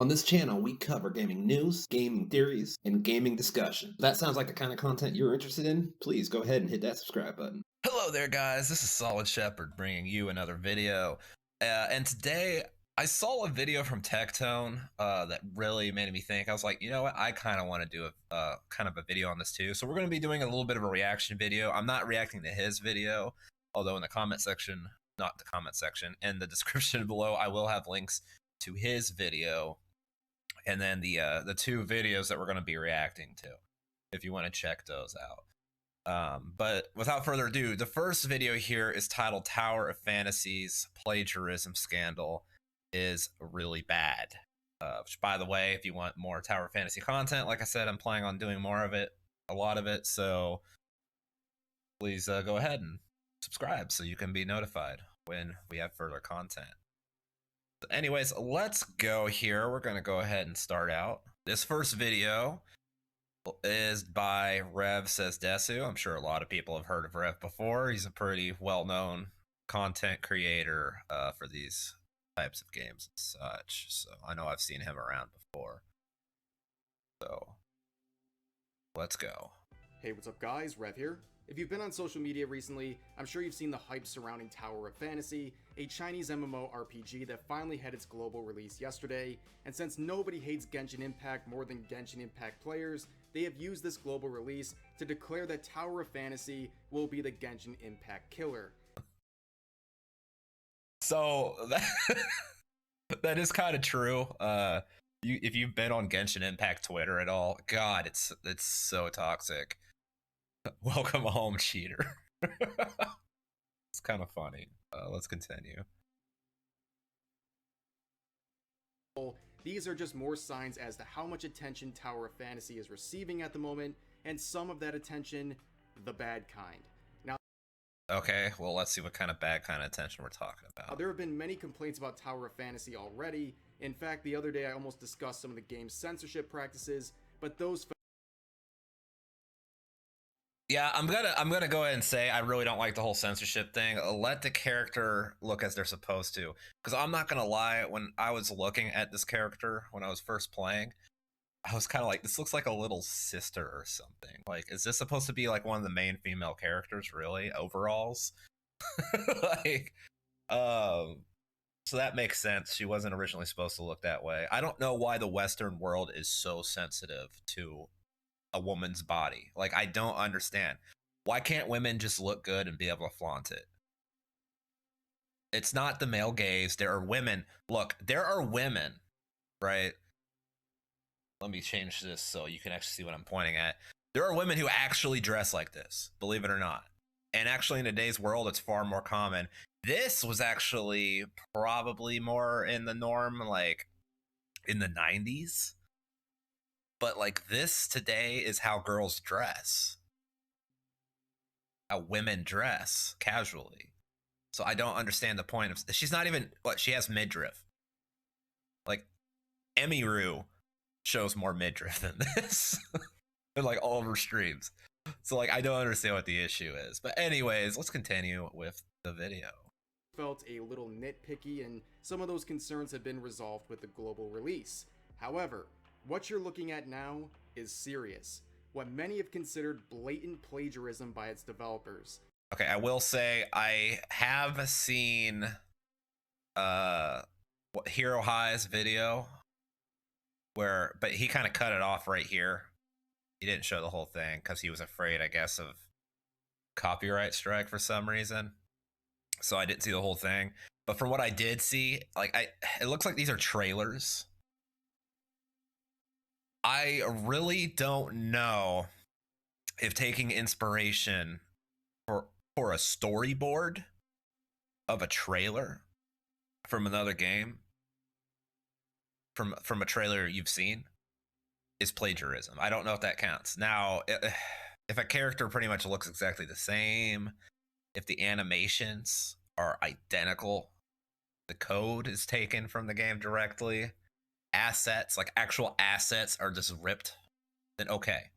On this channel, we cover gaming news, gaming theories, and gaming discussion. If that sounds like the kind of content you're interested in, please go ahead and hit that subscribe button. Hello there, guys. This is Solid Shepard bringing you another video. And today, I saw a video from Tectone that really made me think. I was like, you know what? I kind of want to do a kind of a video on this too. So we're going to be doing a little bit of a reaction video. I'm not reacting to his video, although in the comment section, not the comment section, in the description below, I will have links to his video. And then the two videos that we're going to be reacting to, if you want to check those out. But without further ado, the first video here is titled Tower of Fantasy's Plagiarism Scandal is Really Bad. Which, by the way, if you want more Tower of Fantasy content, like I said, I'm planning on doing more of it, a lot of it. So please go ahead and subscribe so you can be notified when we have further content. Anyways, let's go here. We're going to go ahead and start out. This first video is by Rev Says Desu. I'm sure a lot of people have heard of Rev before. He's a pretty well-known content creator for these types of games and such. So I know I've seen him around before. So let's go. Hey, what's up guys? Rev here. If you've been on social media recently, I'm sure you've seen the hype surrounding Tower of Fantasy, a Chinese MMORPG that finally had its global release yesterday, and since nobody hates Genshin Impact more than Genshin Impact players, they have used this global release to declare that Tower of Fantasy will be the Genshin Impact killer. So that is kind of true. If you've been on Genshin Impact Twitter at all, God, it's so toxic. Welcome home, cheater. It's kind of funny. Let's continue. These are just more signs as to how much attention Tower of Fantasy is receiving at the moment, and some of that attention, the bad kind. Now, okay, well, let's see what kind of bad kind of attention we're talking about. There have been many complaints about Tower of Fantasy already. In fact, the other day I almost discussed some of the game's censorship practices, but those yeah, I'm gonna go ahead and say I really don't like the whole censorship thing. Let the character look as they're supposed to. Because I'm not gonna lie, when I was looking at this character when I was first playing, I was kind of like, this looks like a little sister or something. Like, is this supposed to be like one of the main female characters? Really, overalls? Like, so that makes sense. She wasn't originally supposed to look that way. I don't know why the Western world is so sensitive to a woman's body. Like, I don't understand. Why can't women just look good and be able to flaunt it? It's not the male gaze. There are women. Look, there are women, right? Let me change this so you can actually see what I'm pointing at. There are women who actually dress like this, believe it or not. And actually in today's world, it's far more common. This was actually probably more in the norm, like in the 90s. But like, this today is how girls dress, how women dress casually. So I don't understand the point of, she's not even, what, she has midriff. Like, Emiru shows more midriff than this. And like all of her streams. So like, I don't understand what the issue is. But anyways, let's continue with the video. Felt a little nitpicky, and some of those concerns have been resolved with the global release. However, what you're looking at now is serious, what many have considered blatant plagiarism by its developers. Okay, I will say I have seen Hero High's video but he kind of cut it off right here. He didn't show the whole thing because he was afraid, I guess, of copyright strike for some reason. So I didn't see the whole thing. But from what I did see, like, it looks like these are trailers. I really don't know if taking inspiration for a storyboard of a trailer from another game, from a trailer you've seen, is plagiarism. I don't know if that counts. Now, if a character pretty much looks exactly the same, if the animations are identical, the code is taken from the game directly, assets, like actual assets, are just ripped, then okay,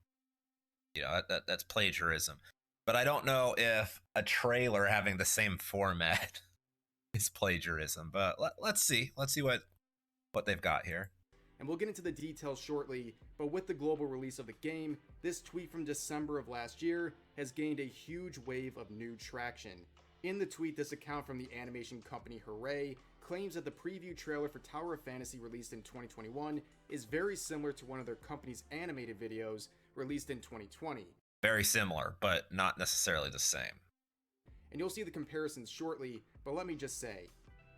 you know, that's plagiarism. But I don't know if a trailer having the same format is plagiarism. But let's see what they've got here. and we'll get into the details shortly, but with the global release of the game, this tweet from December of last year has gained a huge wave of new traction. In the tweet, this account from the animation company Hooray claims that the preview trailer for Tower of Fantasy released in 2021 is very similar to one of their company's animated videos released in 2020. Very similar, but not necessarily the same. And you'll see the comparisons shortly, but let me just say,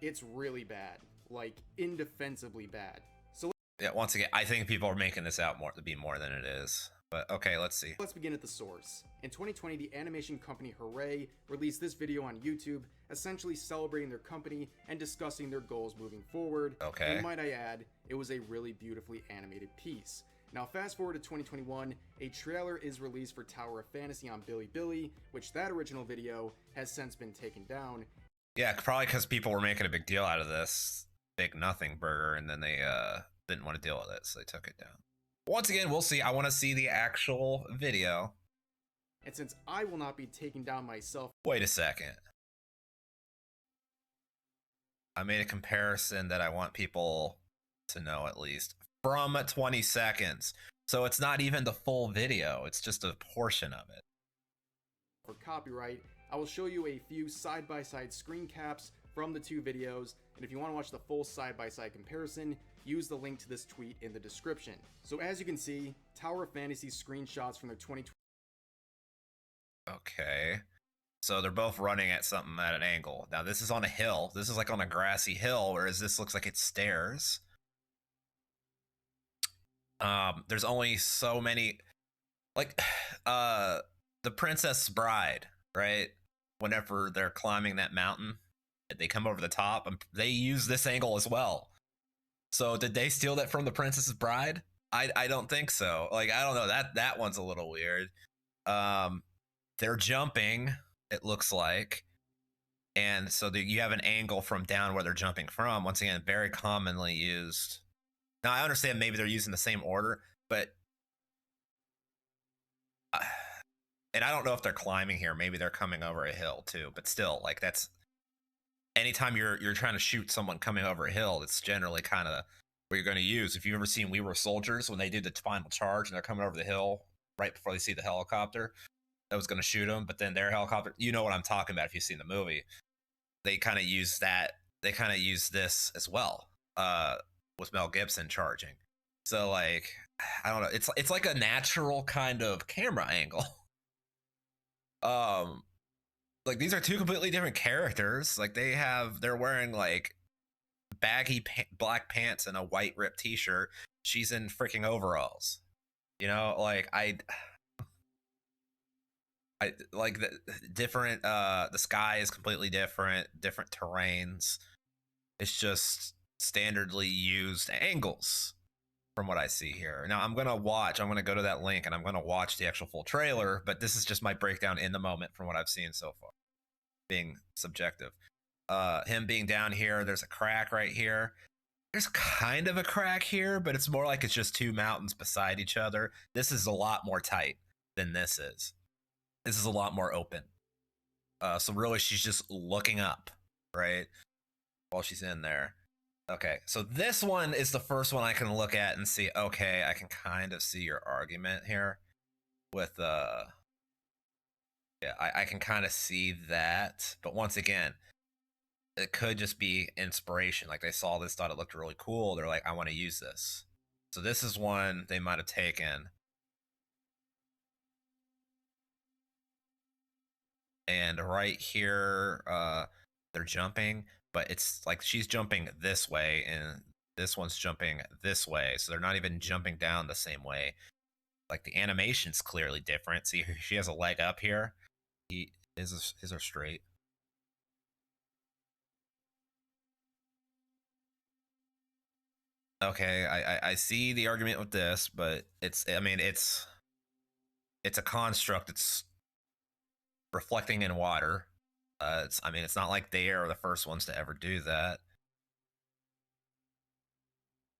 it's really bad. Like, indefensibly bad. So yeah, once again, I think people are making this out to be more than it is. But okay, let's see. Let's begin at the source. In 2020, the animation company Hooray released this video on YouTube, essentially celebrating their company and discussing their goals moving forward. Okay. And might I add, it was a really beautifully animated piece. Now fast forward to 2021, a trailer is released for Tower of Fantasy on Bilibili, which that original video has since been taken down. Yeah, probably because people were making a big deal out of this big nothing burger, and then they didn't want to deal with it, so they took it down. Once again, we'll see. I want to see the actual video. And since I will not be taking down myself... Wait a second. I made a comparison that I want people to know at least. From 20 seconds. So it's not even the full video. It's just a portion of it. For copyright, I will show you a few side-by-side screen caps from the two videos, and if you want to watch the full side-by-side comparison, use the link to this tweet in the description. So as you can see, Tower of Fantasy screenshots from their 2020... Okay. So they're both running at something at an angle. Now this is on a hill. This is like on a grassy hill, whereas this looks like it's stairs. There's only so many... Like, the Princess Bride, right? Whenever they're climbing that mountain, they come over the top, and they use this angle as well. So did they steal that from the Princess Bride? I don't think so. Like, I don't know. That one's a little weird. They're jumping, it looks like. And so you have an angle from down where they're jumping from. Once again, very commonly used. Now, I understand maybe they're using the same order, but... and I don't know if they're climbing here. Maybe they're coming over a hill, too. But still, like, that's... Anytime you're trying to shoot someone coming over a hill, it's generally kind of what you're going to use. If you've ever seen We Were Soldiers, when they did the final charge and they're coming over the hill right before they see the helicopter that was going to shoot them, but then their helicopter, you know what I'm talking about if you've seen the movie. They kind of use that. They kind of use this as well, with Mel Gibson charging. So, like, I don't know. It's like a natural kind of camera angle. Like, these are two completely different characters. Like, they're wearing, like, baggy black pants and a white ripped t-shirt. She's in freaking overalls. You know, like, I like the different, the sky is completely different terrains. It's just standardly used angles from what I see here. Now, I'm going to go to that link and I'm going to watch the actual full trailer, but this is just my breakdown in the moment from what I've seen so far, being subjective. Him being down here, there's a crack right here. There's kind of a crack here, but it's more like it's just two mountains beside each other. This is a lot more tight than this is. This is a lot more open. So really, she's just looking up, right? While she's in there. Okay, so this one is the first one I can look at and see, okay, I can kind of see your argument here with, yeah, I can kind of see that. But once again, it could just be inspiration. Like, they saw this, thought it looked really cool. They're like, I want to use this. So this is one they might have taken. And right here, they're jumping, but it's like she's jumping this way and this one's jumping this way. So they're not even jumping down the same way. Like, the animation's clearly different. See, she has a leg up here. His are straight. Okay, I see the argument with this, but it's a construct. It's reflecting in water. It's not like they are the first ones to ever do that.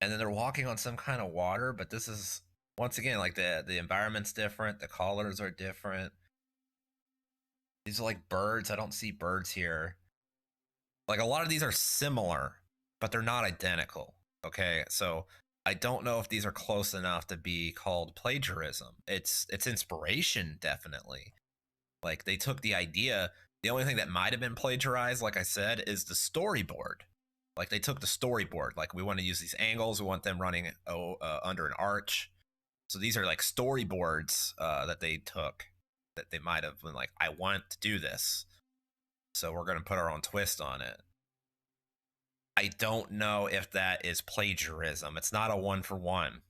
And then they're walking on some kind of water, but this is, once again, like, the environment's different, the colors are different. These are like birds. I don't see birds here. Like, a lot of these are similar, but they're not identical. Okay, so I don't know if these are close enough to be called plagiarism. It's inspiration, definitely. Like they took the idea. The only thing that might have been plagiarized, like I said, is the storyboard. Like they took the storyboard. Like we want to use these angles. We want them running under an arch. So these are like storyboards that they took that they might have been like, I want to do this. So we're going to put our own twist on it. I don't know if that is plagiarism. It's not a one for one.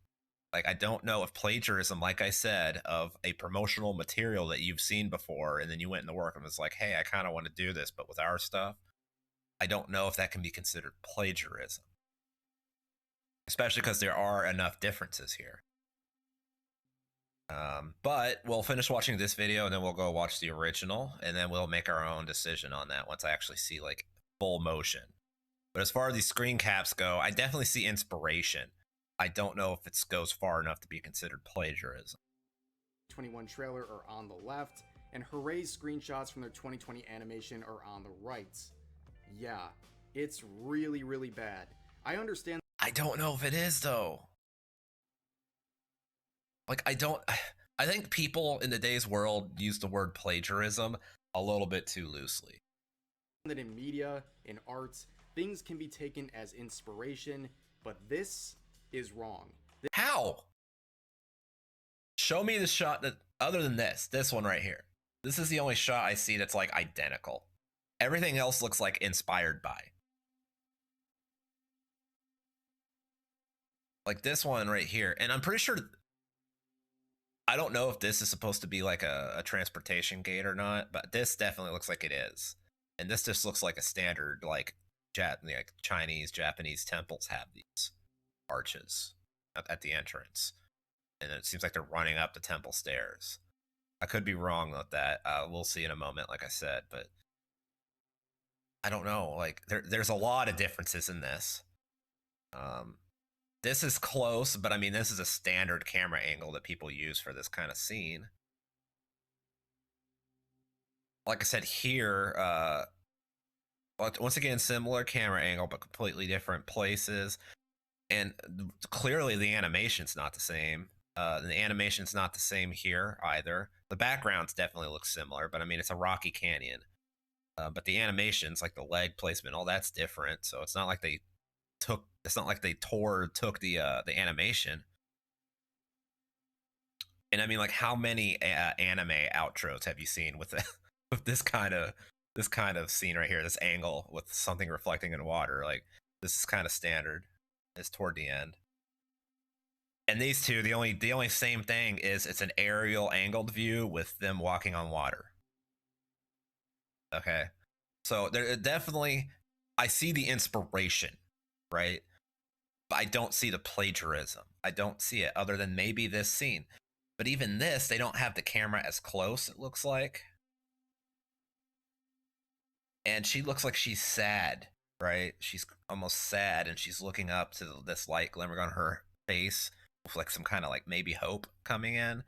Like, I don't know if plagiarism, like I said, of a promotional material that you've seen before, and then you went into work and was like, hey, I kind of want to do this, but with our stuff, I don't know if that can be considered plagiarism. Especially because there are enough differences here. But we'll finish watching this video, and then we'll go watch the original, and then we'll make our own decision on that once I actually see, like, full motion. But as far as these screen caps go, I definitely see inspiration. I don't know if it goes far enough to be considered plagiarism. 21 trailer are on the left, and Hooray's screenshots from their 2020 animation are on the right. Yeah, it's really, really bad. I understand. I don't know if it is, though. Like, I think people in today's world use the word plagiarism a little bit too loosely. That in media, in art, things can be taken as inspiration, but this is wrong. How? Show me the shot that, other than this one right here. This is the only shot I see that's like identical. Everything else looks like inspired by. Like this one right here. And I'm pretty sure, I don't know if this is supposed to be like a transportation gate or not, but this definitely looks like it is. And this just looks like a standard, like Chinese, Japanese temples have these arches at the entrance. And it seems like they're running up the temple stairs. I could be wrong with that. We'll see in a moment, like I said, but I don't know. Like there's a lot of differences in this. This is close, but I mean, this is a standard camera angle that people use for this kind of scene. Like I said here, once again, similar camera angle, but completely different places. And clearly the animation's not the same. The animation's not the same here either. The backgrounds definitely look similar, but I mean, it's a rocky canyon. But the animations, like the leg placement, all that's different. So it's not like they took the animation. And I mean, like, how many anime outros have you seen with with this kind of scene right here, this angle with something reflecting in water? Like, this is kind of standard. It's toward the end. And these two, the only same thing is it's an aerial angled view with them walking on water. Okay. So there definitely, I see the inspiration, right? But I don't see the plagiarism. I don't see it other than maybe this scene. But even this, they don't have the camera as close, it looks like. And she looks like she's sad, right? She's almost sad, and she's looking up to this light glimmering on her face with like some kind of like maybe hope coming in.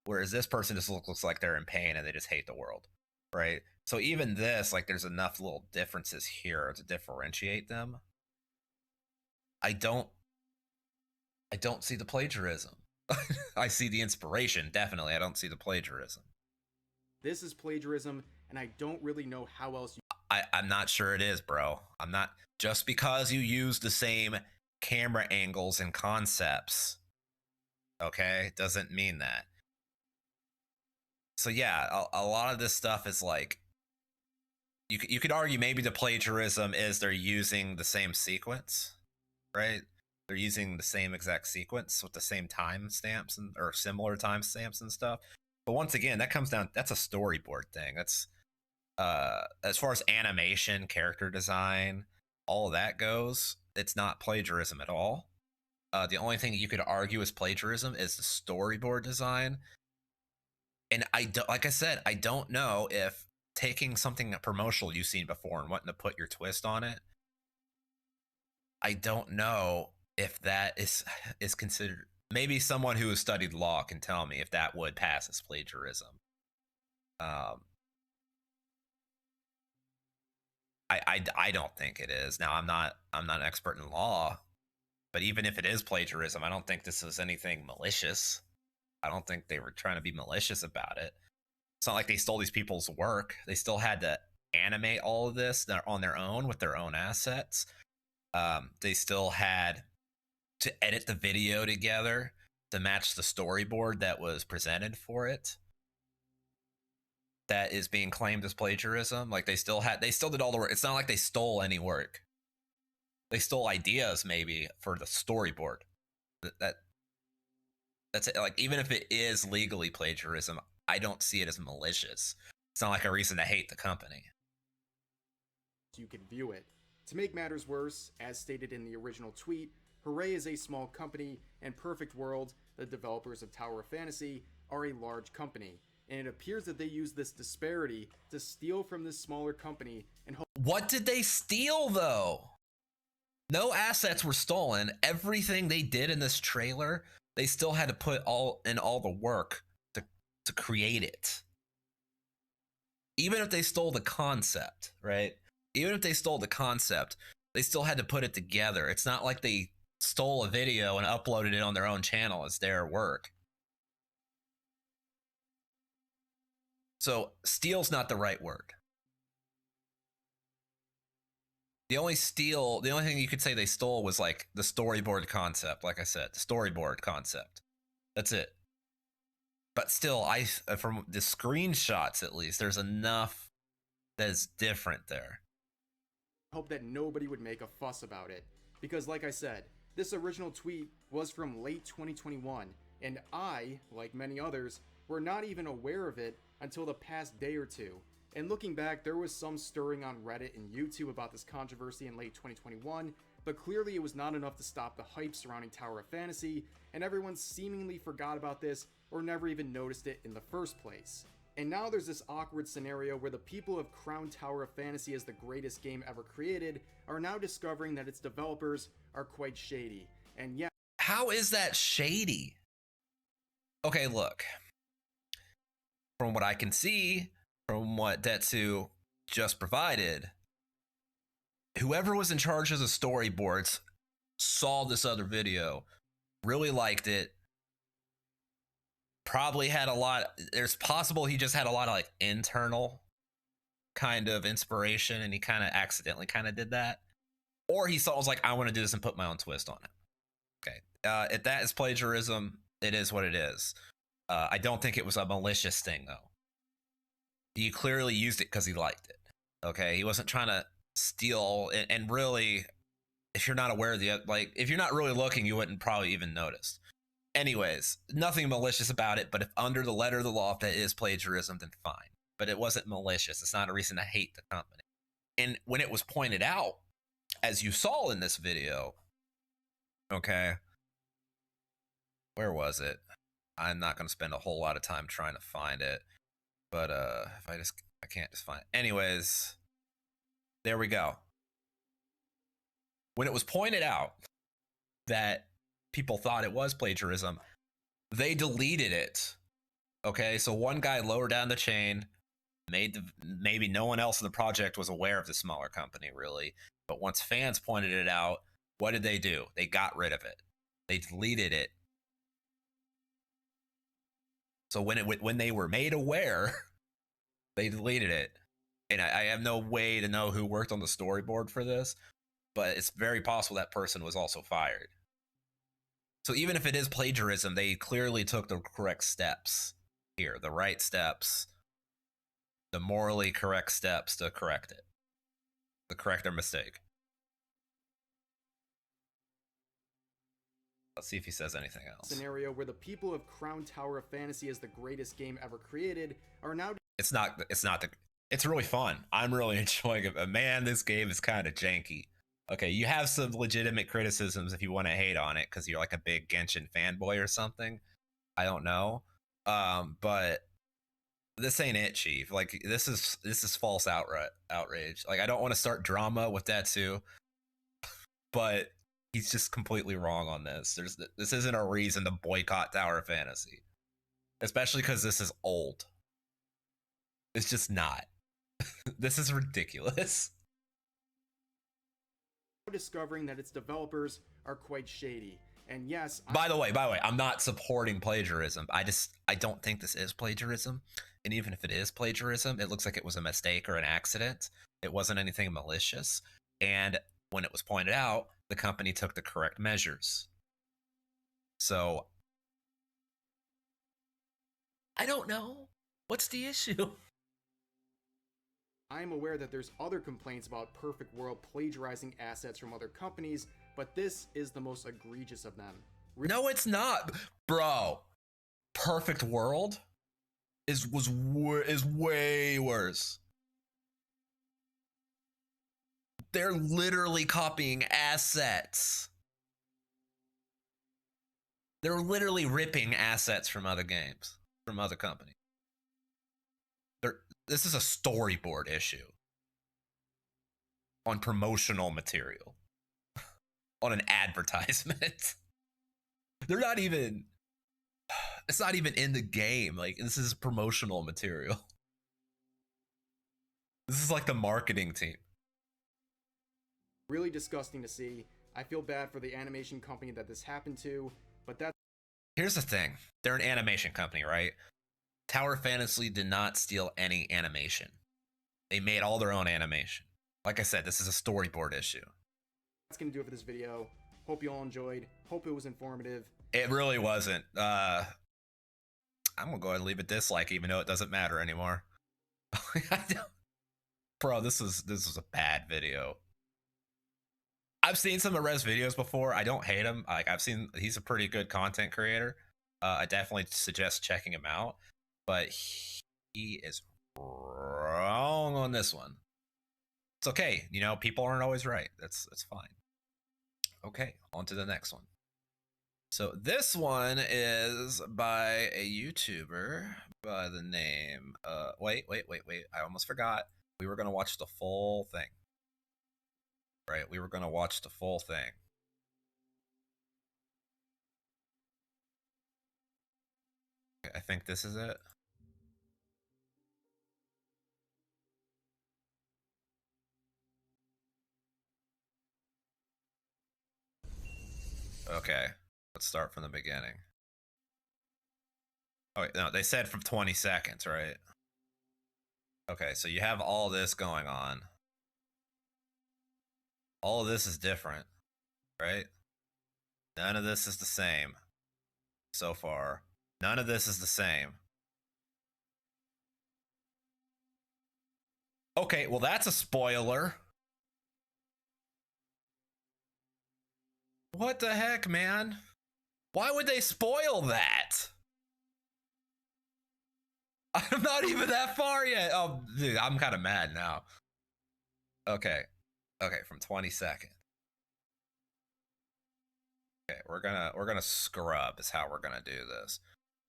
Whereas this person just looks like they're in pain and they just hate the world, right? So even this, like, there's enough little differences here to differentiate them. I don't see the plagiarism. I see the inspiration, definitely. I don't see the plagiarism. This is plagiarism, and I don't really know how else you... I'm not sure it is, bro. I'm not... Just because you use the same camera angles and concepts, okay, doesn't mean that. So yeah, a lot of this stuff is like... You could argue maybe the plagiarism is they're using the same sequence, right? They're using the same exact sequence with the same timestamps or similar timestamps and stuff. But once again, that comes down, that's a storyboard thing. That's as far as animation, character design, all of that goes, it's not plagiarism at all. The only thing you could argue is plagiarism is the storyboard design. And like I said, I don't know if taking something promotional you've seen before and wanting to put your twist on it, I don't know if that is considered. Maybe someone who has studied law can tell me if that would pass as plagiarism. I don't think it is. Now I'm not an expert in law, But even if it is plagiarism, I don't think this is anything malicious. I don't think they were trying to be malicious about it. It's not like they stole these people's work. They still had to animate all of this on their own with their own assets. They still had to edit the video together to match the storyboard that was presented for it. That is being claimed as plagiarism. Like they still did all the work. It's not like they stole any work. They stole ideas maybe for the storyboard. That's it. Like even if it is legally plagiarism, I don't see it as malicious. It's not like a reason to hate the company. You can view it. To make matters worse, as stated in the original tweet, Hooray is a small company, and Perfect World, the developers of Tower of Fantasy, are a large company. And it appears that they use this disparity to steal from this smaller company and What did they steal though? No assets were stolen. Everything they did in this trailer, they still had to put all the work to create it. Even if they stole the concept, right? Even if they stole the concept, they still had to put it together. It's not like they stole a video and uploaded it on their own channel as their work. So steal's not the right word. The only thing you could say they stole was like the storyboard concept. Like I said, the storyboard concept. That's it. But still, from the screenshots at least, there's enough that is different there. Hope that nobody would make a fuss about it. Because like I said, this original tweet was from late 2021, and I, like many others, were not even aware of it until the past day or two. And looking back, there was some stirring on Reddit and YouTube about this controversy in late 2021, but clearly it was not enough to stop the hype surrounding Tower of Fantasy, and everyone seemingly forgot about this or never even noticed it in the first place. And now there's this awkward scenario where the people who have crowned Tower of Fantasy as the greatest game ever created are now discovering that its developers are quite shady. And yeah, how is that shady? Okay, look. From what I can see, from what Detsu just provided, whoever was in charge of the storyboards saw this other video, really liked it, probably had a lot. There's possible he just had a lot of like internal kind of inspiration and he kind of accidentally kind of did that, or he thought was like, I want to do this and put my own twist on it. Okay, if that is plagiarism, it is what it is. I don't think it was a malicious thing though. He clearly used it because he liked it. Okay, he wasn't trying to steal. And really, if you're not aware of if you're not really looking, you wouldn't probably even notice. Anyways, nothing malicious about it, but if under the letter of the law, if that is plagiarism, then fine. But it wasn't malicious. It's not a reason to hate the company. And when it was pointed out, as you saw in this video, okay, where was it? I'm not going to spend a whole lot of time trying to find it, but if I can't just find it. Anyways, there we go. When it was pointed out that people thought it was plagiarism, they deleted it. Okay, so one guy lower down the chain maybe no one else in the project was aware of the smaller company really, but once fans pointed it out, what did they do? They got rid of it. They deleted it. So when they were made aware, they deleted it. And I have no way to know who worked on the storyboard for this, but it's very possible that person was also fired. So even if it is plagiarism, they clearly took the correct steps here, the right steps, the morally correct steps to correct it, to correct their mistake. Let's see if he says anything else. Scenario where the people who have crowned Tower of Fantasy as the greatest game ever created are now. It's really fun. I'm really enjoying it, but man, this game is kind of janky. Okay, you have some legitimate criticisms if you want to hate on it because you're like a big Genshin fanboy or something. I don't know, but this ain't it, Chief. Like this is false outrage. Like I don't want to start drama with that too, but he's just completely wrong on this. This isn't a reason to boycott Tower of Fantasy, especially because this is old. It's just not. This is ridiculous. Discovering that its developers are quite shady. And yes, By the way, I'm not supporting plagiarism. I don't think this is plagiarism. And even if it is plagiarism, it looks like it was a mistake or an accident. It wasn't anything malicious. And when it was pointed out, the company took the correct measures. So I don't know. What's the issue? I am aware that there's other complaints about Perfect World plagiarizing assets from other companies, but this is the most egregious of them. No, it's not, bro. Perfect World is way worse. They're literally copying assets. They're literally ripping assets from other games, from other companies. This is a storyboard issue on promotional material, on an advertisement. They're not even, it's not even in the game. Like, this is promotional material. This is like the marketing team. Really disgusting to see. I feel bad for the animation company that this happened to, but that's... Here's the thing. They're an animation company, right? Tower Fantasy did not steal any animation. They made all their own animation. Like I said, this is a storyboard issue. That's gonna do it for this video. Hope you all enjoyed. Hope it was informative. It really wasn't. I'm gonna go ahead and leave a dislike, even though it doesn't matter anymore. Bro, this was a bad video. I've seen some of Rez's videos before. I don't hate him. Like, he's a pretty good content creator. I definitely suggest checking him out. But he is wrong on this one. It's okay. You know, people aren't always right. That's fine. Okay, on to the next one. So this one is by a YouTuber by the name, wait. I almost forgot. We were going to watch the full thing. Right? We were going to watch the full thing. Okay, I think this is it. Okay, let's start from the beginning. Oh, wait, no, they said from 20 seconds, right? Okay, so you have all this going on. All of this is different, right? None of this is the same so far. None of this is the same. Okay, well, that's a spoiler. What the heck, man? Why would they spoil that? I'm not even that far yet. Oh, dude, I'm kind of mad now. Okay, from 20 seconds. Okay, we're gonna scrub is how we're gonna do this.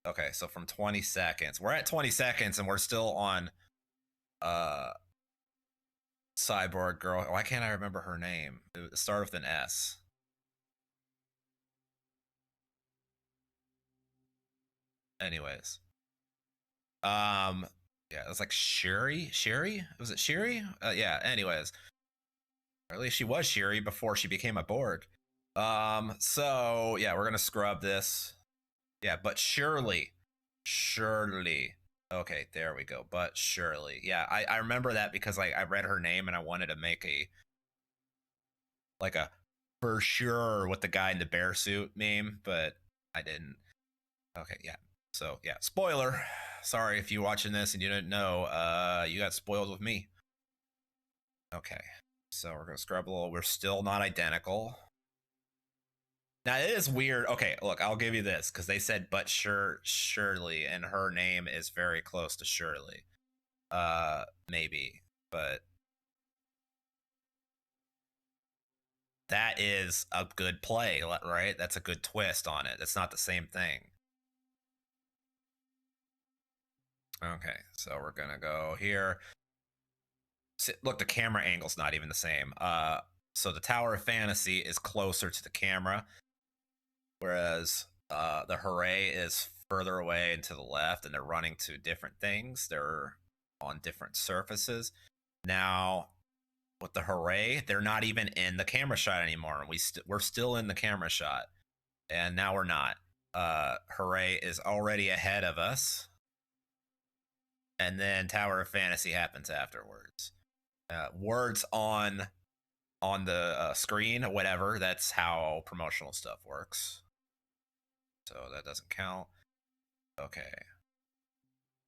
Okay, so from 20 seconds, we're at 20 seconds and we're still on Cyborg girl. Why can't I remember her name? It started with an S. Anyways, yeah, it was like Shuri. Was it Shuri? Yeah. Anyways, or at least she was Shuri before she became a Borg. So yeah, we're gonna scrub this. Yeah, but surely. Okay, there we go. But surely, yeah, I remember that because like I read her name and I wanted to make a for sure with the guy in the bear suit meme, but I didn't. Okay, yeah. So yeah, spoiler. Sorry if you're watching this and you didn't know. You got spoiled with me. Okay, so we're gonna scrub a little. We're still not identical. Now it is weird. Okay, look, I'll give you this because they said but Shirley, and her name is very close to Shirley. Maybe, but that is a good play, right? That's a good twist on it. That's not the same thing. Okay, so we're gonna go here. Look, the camera angle's not even the same. So the Tower of Fantasy is closer to the camera, whereas the Hooray is further away and to the left, and they're running to different things. They're on different surfaces. Now, with the hooray, they're not even in the camera shot anymore. We're still in the camera shot, and now we're not. Hooray is already ahead of us, and then Tower of Fantasy happens afterwards. Words on the screen, whatever. That's how promotional stuff works. So that doesn't count. Okay.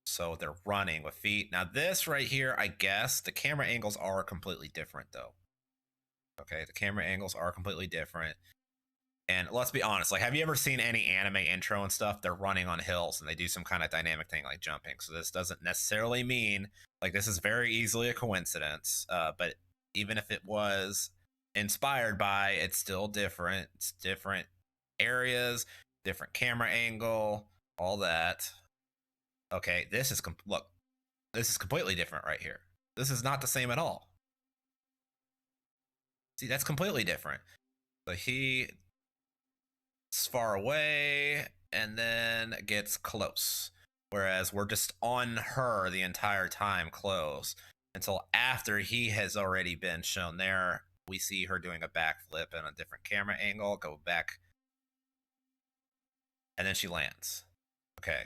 So they're running with feet. Now this right here, I guess the camera angles are completely different though. Okay, the camera angles are completely different. And let's be honest, like, have you ever seen any anime intro and stuff? They're running on hills and they do some kind of dynamic thing like jumping. So this doesn't necessarily mean, like, this is very easily a coincidence. But even if it was inspired by, it's still different. It's different areas, different camera angle, all that. Okay, this is look, this is completely different right here. This is not the same at all. See, that's completely different. So he's far away and then gets close, whereas we're just on her the entire time close until after he has already been shown there. We see her doing a backflip in a different camera angle, go back, and then she lands. Okay.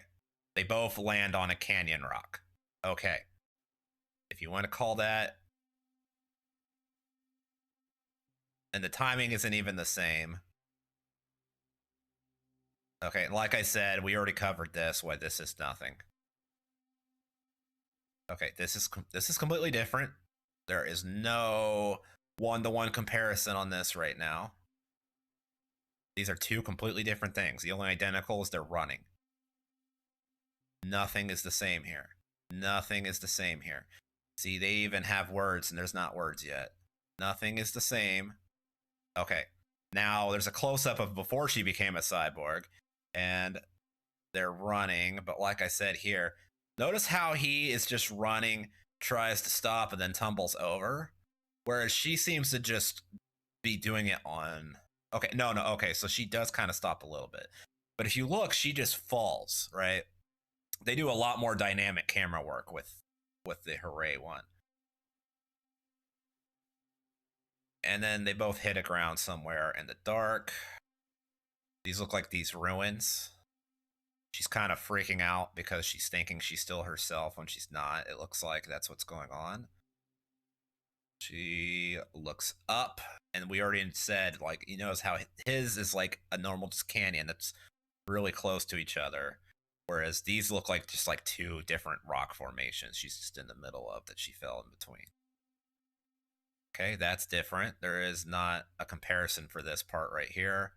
They both land on a canyon rock. Okay. If you want to call that. And the timing isn't even the same. Okay, like I said, we already covered this. Why this is nothing. Okay, this is completely different. There is no one-to-one comparison on this right now. These are two completely different things. The only identical is they're running. Nothing is the same here. Nothing is the same here. See, they even have words and there's not words yet. Nothing is the same. Okay. Now there's a close-up of before she became a cyborg and they're running. But like I said here, notice how he is just running, tries to stop and then tumbles over. Whereas she seems to just be doing it on... Okay, no. Okay, so she does kind of stop a little bit. But if you look, she just falls, right? They do a lot more dynamic camera work with the Hooray one. And then they both hit a ground somewhere in the dark. These look like these ruins. She's kind of freaking out because she's thinking she's still herself when she's not. It looks like that's what's going on. She looks up, and we already said, like, you notice how his is like a normal just canyon that's really close to each other. Whereas these look like just like two different rock formations she's just in the middle of that she fell in between. Okay, that's different. There is not a comparison for this part right here.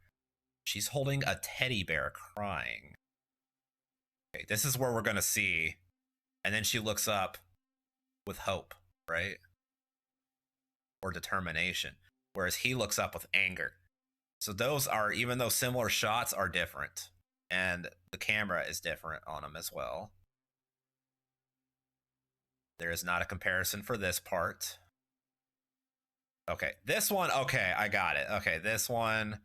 She's holding a teddy bear crying. Okay, this is where we're going to see. And then she looks up with hope, right? Or determination. Whereas he looks up with anger. So those are, even though similar shots, are different. And the camera is different on them as well. There is not a comparison for this part. Okay, this one, okay, I got it. Okay, this one,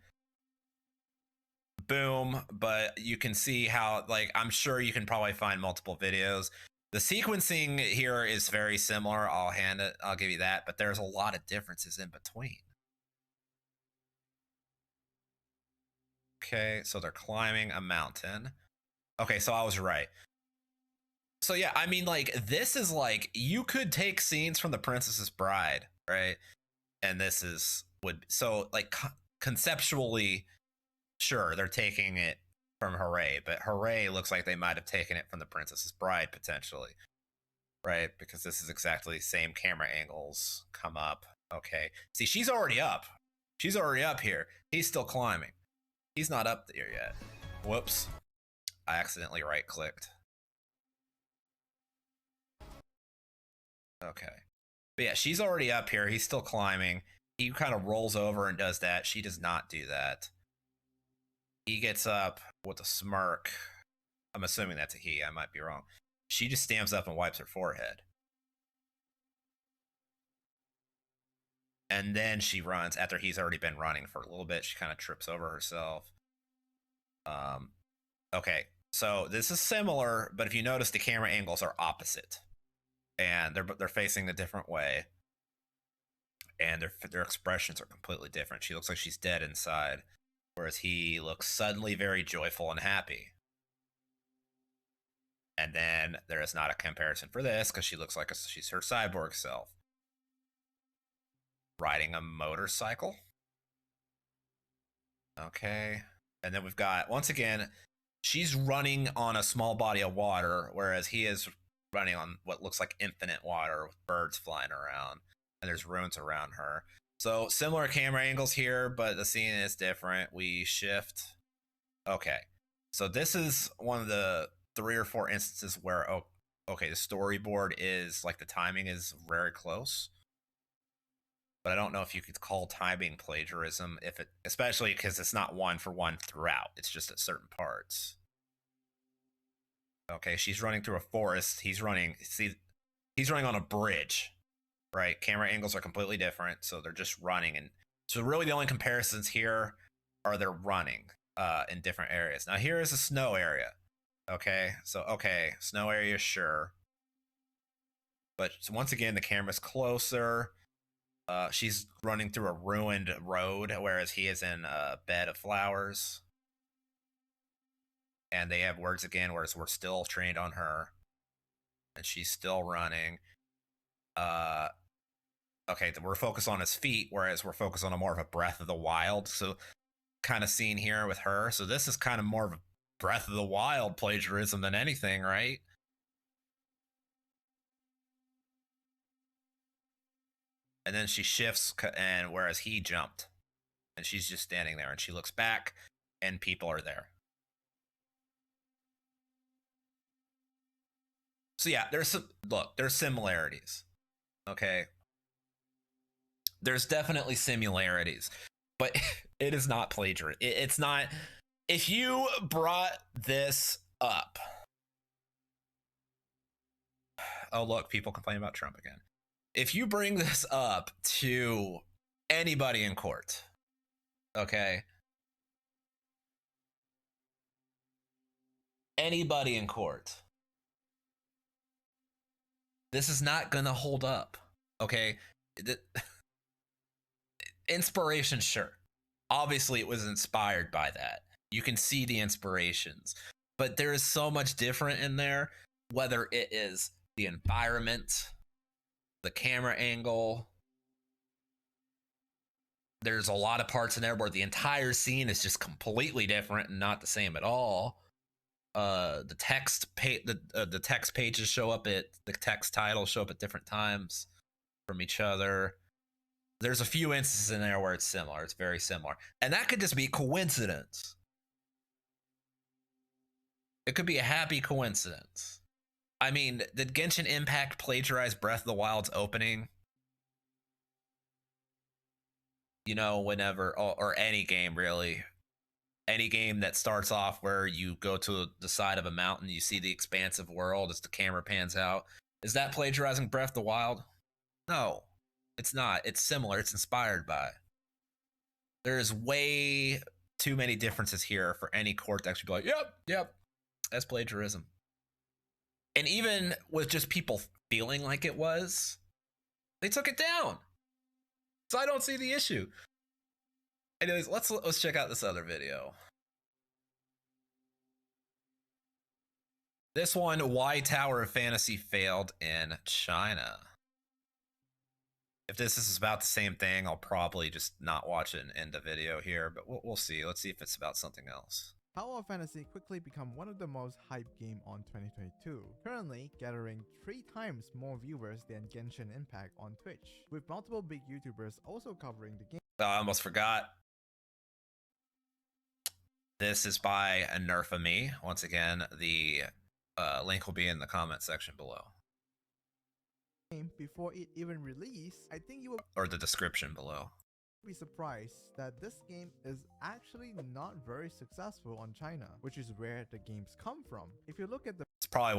boom, but you can see how, like, I'm sure you can probably find multiple videos. The sequencing here is very similar, I'll give you that, but there's a lot of differences in between. Okay, so they're climbing a mountain. Okay, so I was right. So yeah, I mean, like, this is like, you could take scenes from The Princess's Bride, right? And this is so like conceptually, sure, they're taking it from Hooray, but Hooray looks like they might have taken it from The Princess's Bride potentially, right? Because this is exactly the same camera angles come up. Okay, see, she's already up. She's already up here. He's still climbing. He's not up there yet. Whoops, I accidentally right-clicked. Okay. But yeah, she's already up here. He's still climbing. He kind of rolls over and does that. She does not do that. He gets up with a smirk. I'm assuming that's a he. I might be wrong. She just stands up and wipes her forehead. And then she runs after he's already been running for a little bit. She kind of trips over herself. Okay, so this is similar, but if you notice, the camera angles are opposite. And they're facing a different way. and their expressions are completely different. She looks like she's dead inside, whereas he looks suddenly very joyful and happy. And then there is not a comparison for this because she looks like she's her cyborg self. Riding a motorcycle. Okay. And then we've got, once again, she's running on a small body of water, whereas he is running on what looks like infinite water with birds flying around. And there's ruins around her. So similar camera angles here, but the scene is different. We shift. Okay. So this is one of the 3 or 4 instances where, oh, okay, the storyboard is like the timing is very close. But I don't know if you could call timing plagiarism, if it, especially because it's not 1-for-1 throughout. It's just at certain parts. Okay, she's running through a forest. He's running on a bridge, right? Camera angles are completely different, so they're just running. And so really the only comparisons here are they're running in different areas. Now here is a snow area. Okay, so snow area, sure. But once again, the camera's closer. She's running through a ruined road, whereas he is in a bed of flowers. And they have words again, whereas we're still trained on her. And she's still running. Okay, we're focused on his feet, whereas we're focused on a more of a Breath of the Wild. So kind of scene here with her. So this is kind of more of a Breath of the Wild plagiarism than anything, right? And then she shifts, and whereas he jumped, and she's just standing there, and she looks back, and people are there. So yeah, there's similarities. Okay, there's definitely similarities, but it is not plagiarism. It's not. If you brought this up, oh look, people complain about Trump again. If you bring this up to anybody in court, okay? Anybody in court, this is not gonna hold up, okay? Inspiration, sure. Obviously, it was inspired by that. You can see the inspirations, but there is so much different in there, whether it is the environment, the camera angle. There's a lot of parts in there where the entire scene is just completely different and not the same at all. The text pages show up at the text titles show up at different times from each other. There's a few instances in there where it's similar. It's very similar, and that could just be coincidence. It could be a happy coincidence. I mean, did Genshin Impact plagiarize Breath of the Wild's opening? You know, whenever, or any game really. Any game that starts off where you go to the side of a mountain, you see the expansive world as the camera pans out. Is that plagiarizing Breath of the Wild? No, it's not. It's similar. It's inspired by. There's way too many differences here for any court to actually be like, yep, that's plagiarism. And even with just people feeling like it was, they took it down. So I don't see the issue. Anyways, let's check out this other video. This one, why Tower of Fantasy failed in China. If this is about the same thing, I'll probably just not watch it and end the video here, but we'll see. Let's see if it's about something else. Tower of Fantasy quickly become one of the most hyped game on 2022, currently gathering 3 times more viewers than Genshin Impact on Twitch, with multiple big YouTubers also covering the game. Oh, I almost forgot. This is by a Nerf of Me. Once again, the link will be in the comment section below. Before it even released, I think you will Or the description below. be surprised that this game is actually not very successful on China, which is where the games come from. If you look at the It's probably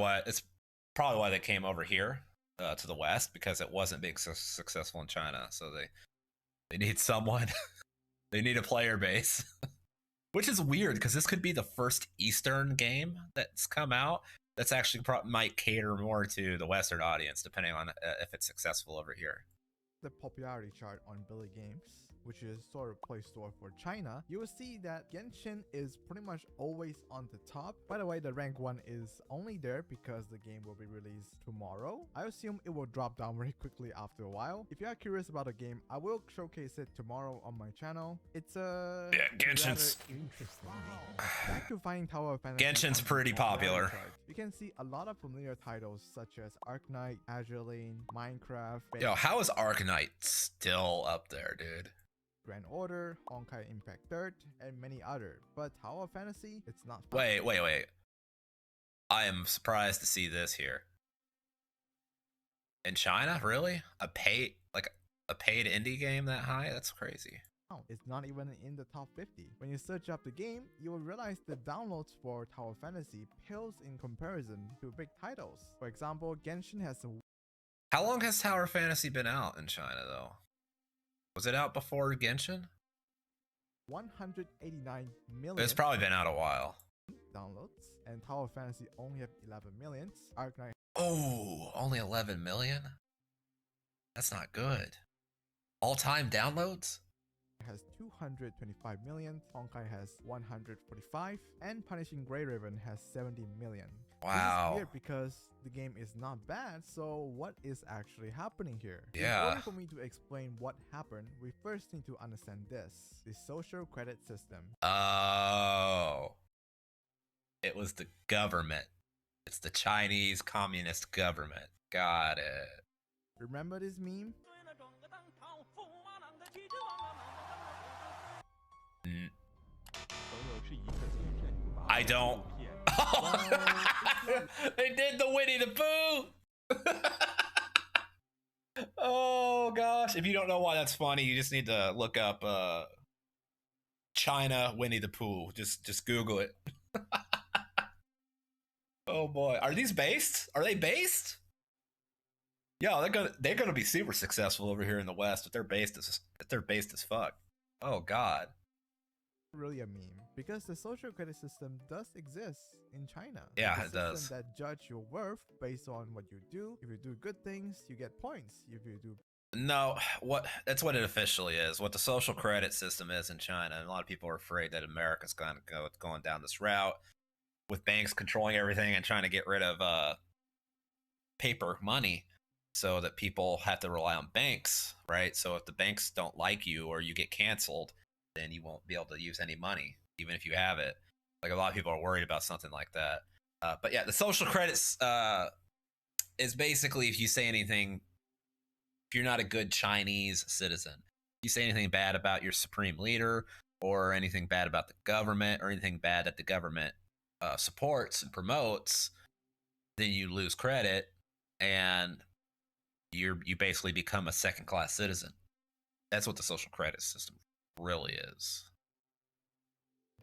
why they came over here to the West, because it wasn't being successful in China. So they need someone. They need a player base. Which is weird, because this could be the first Eastern game that's come out that's actually might cater more to the Western audience, depending on if it's successful over here. the popularity chart on Billy Games, which is sort of Play Store for China, you will see that Genshin is pretty much always on the top. By the way, the rank 1 is only there because the game will be released tomorrow. I assume it will drop down very quickly after a while. If you are curious about the game, I will showcase it tomorrow on my channel. It's a Genshin's interesting game. Back to finding Tower of Fantasy. Genshin's pretty popular. You can see a lot of familiar titles such as Arknight, Azure Lane, Minecraft. Yo, how is Arknight still up there, dude? Grand Order, Honkai Impact 3rd, and many other. But Tower of Fantasy, it's not. Wait. I am surprised to see this here. In China, really? A paid indie game that high? That's crazy. No, it's not even in the top 50. When you search up the game, you will realize the downloads for Tower of Fantasy pales in comparison to big titles. For example, Genshin has a... How long has Tower of Fantasy been out in China, though? Was it out before Genshin? 189 million. It's probably been out a while. Downloads, and Tower of Fantasy only have 11 million. Arknight. Oh, only 11 million? That's not good. All-time downloads? Has 225 million, Honkai has 145, and Punishing Grey Raven has 70 million. Wow. This is weird because the game is not bad, so what is actually happening here? Yeah. In order for me to explain what happened, we first need to understand this, the social credit system. Oh. It was the government. It's the Chinese Communist government. Got it. Remember this meme? I don't. They did the Winnie the Pooh. Oh gosh! If you don't know why that's funny, you just need to look up China Winnie the Pooh. Just Google it. Oh boy, are these based? Are they based? Yo, they're gonna be super successful over here in the West if they're based as fuck. Oh god. Really a meme because the social credit system does exist in China. Yeah, it's it does. That judge your worth based on what you do. If you do good things, you get points. If you do No, that's what it officially is. What the social credit system is in China. And a lot of people are afraid that America's going down this route with banks controlling everything and trying to get rid of paper money so that people have to rely on banks, right? So if the banks don't like you or you get canceled, then you won't be able to use any money, even if you have it. Like a lot of people are worried about something like that. But yeah, the social credits is basically if you say anything, if you're not a good Chinese citizen, you say anything bad about your supreme leader or anything bad about the government or anything bad that the government supports and promotes, then you lose credit and you basically become a second-class citizen. That's what the social credit system really is.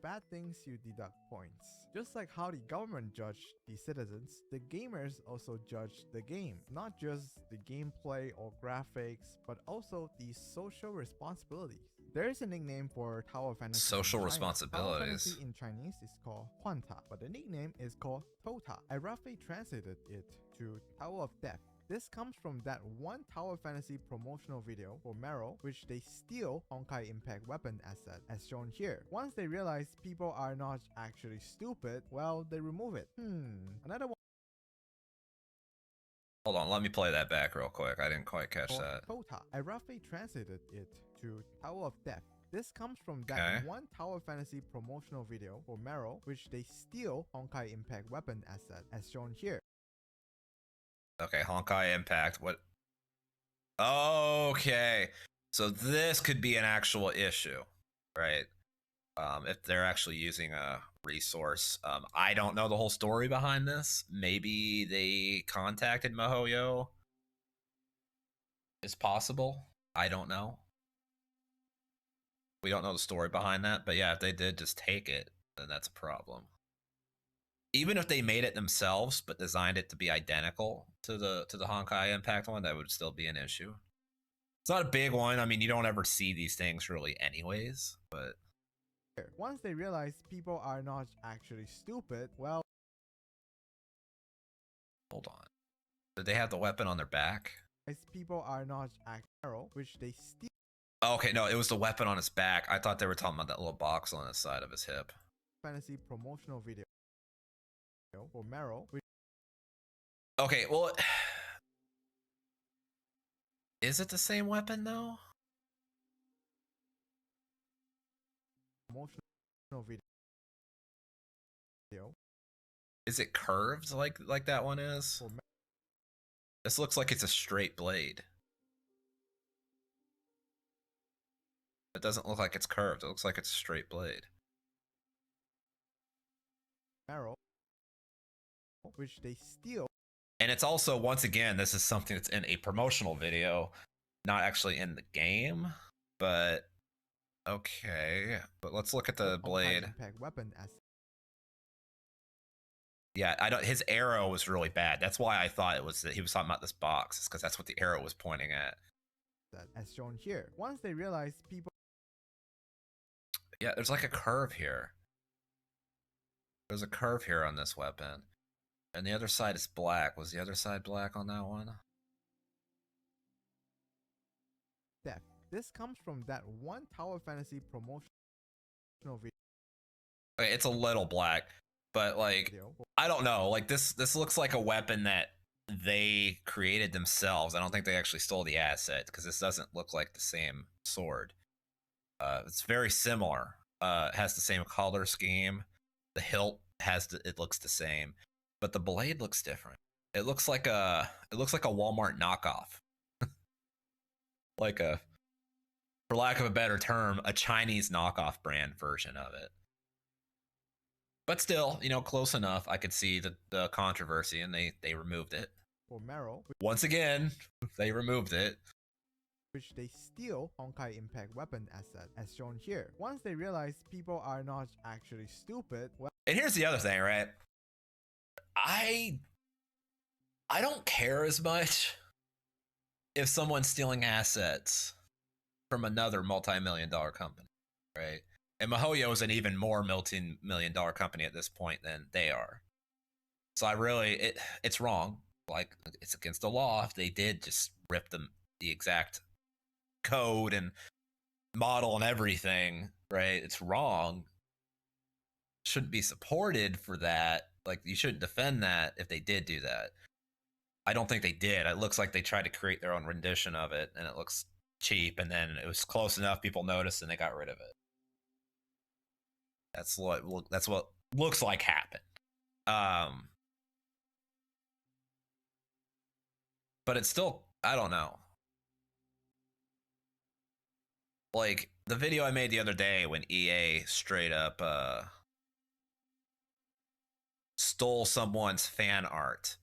bad things, you deduct points. Just like how the government judged the citizens, the gamers also judge the game. Not just the gameplay or graphics, but also the social responsibilities. There is a nickname for Tower Fantasy. Social in China. responsibilities. Tower Fantasy in Chinese is called Huanta, but the nickname is called Tota. I roughly translated it to Tower of Death. This comes from that one Tower Fantasy promotional video for Meryl, which they steal Honkai Impact weapon asset, as shown here. Once they realize people are not actually stupid, well, they remove it. Another one. Hold on, let me play that back real quick. I didn't quite catch that. Tota. I roughly translated it to Tower of Death. This comes from that one Tower Fantasy promotional video for Meryl, which they steal Honkai Impact weapon asset, as shown here. Okay, Honkai Impact. What? Okay, so this could be an actual issue, right? If they're actually using a resource. I don't know the whole story behind this. Maybe they contacted mihoyo. It's possible. I don't know. We don't know the story behind that, but yeah, if they did just take it, then that's a problem. Even if they made it themselves but designed it to be identical to the Honkai Impact one, that would still be an issue. It's not a big one. I mean, you don't ever see these things really anyways, but once they realize people are not actually stupid, well, hold on. Did they have the weapon on their back? people are not arrow, which they steal Okay, no, it was the weapon on his back. I thought they were talking about that little box on the side of his hip. fantasy promotional video for Meryl, which Okay, well, is it the same weapon though? promotional video Is it curved like that one is? for This looks like it's a straight blade. It doesn't look like it's curved. It looks like it's a straight blade. Meryl, which they steal. And it's also, once again, this is something that's in a promotional video, not actually in the game, but okay. But let's look at the blade. Impact weapon as Yeah, I don't. His arrow was really bad. That's why I thought it was that he was talking about this box, because that's what the arrow was pointing at. that, as shown here. Once they realize people Yeah, there's like a curve here. There's a curve here on this weapon. And the other side is black. Was the other side black on that one? theft. This comes from that one Tower Fantasy promotional video. Okay, it's a little black, but like, I don't know. Like this looks like a weapon that they created themselves. I don't think they actually stole the asset, because this doesn't look like the same sword. It's very similar. It has the same color scheme. The hilt it looks the same, but the blade looks different. It looks like a Walmart knockoff. Like a, for lack of a better term, a Chinese knockoff brand version of it. But still, you know, close enough. I could see the controversy, and they removed it. For Meryl, Once again, they removed it. which they steal Honkai Impact weapon asset, as shown here. Once they realize people are not actually stupid, well, And here's the other thing, right? I don't care as much if someone's stealing assets from another multi-million-dollar company, right? And mihoyo is an even more multi-million-dollar company at this point than they are. So it's wrong. Like, it's against the law if they did just rip them the exact code and model and everything, right? It's wrong. Shouldn't be supported for that. Like, you shouldn't defend that if they did do that. I don't think they did. It looks like they tried to create their own rendition of it, and it looks cheap, and then it was close enough, people noticed, and they got rid of it. That's what looks like happened. But it's still, I don't know. Like, the video I made the other day when EA straight up stole someone's fan art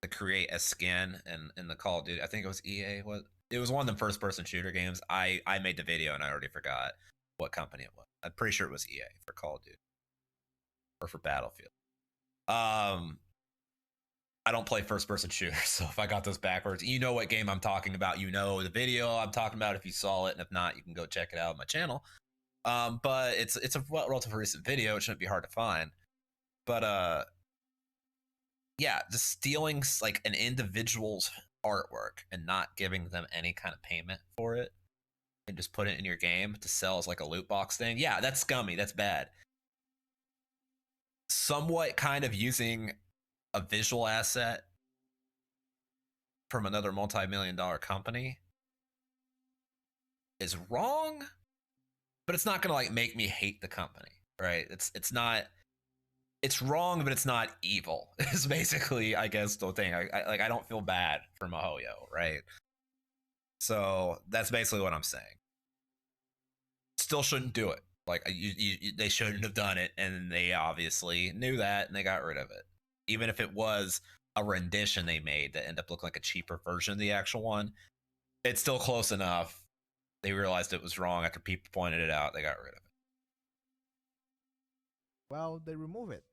to create a skin in the Call of Duty. I think it was EA. It was one of the first-person shooter games. I made the video, and I already forgot what company it was. I'm pretty sure it was EA for Call of Duty. Or for Battlefield. I don't play first-person shooters, so if I got those backwards, you know what game I'm talking about. You know the video I'm talking about if you saw it, and if not, you can go check it out on my channel. But it's a relatively recent video. It shouldn't be hard to find. But yeah, just stealing like an individual's artwork and not giving them any kind of payment for it, and just put it in your game to sell as like a loot box thing. Yeah, that's scummy. That's bad. Somewhat kind of using a visual asset from another multi-million-dollar company is wrong, but it's not gonna like make me hate the company, right? It's wrong, but it's not evil. Is basically, I guess, the thing. I don't feel bad for mihoyo, right? So that's basically what I'm saying. Still shouldn't do it. Like, they shouldn't have done it, and they obviously knew that, and they got rid of it. Even if it was a rendition they made that ended up looking like a cheaper version of the actual one, it's still close enough. They realized it was wrong after people pointed it out. They got rid of it. well, they remove it.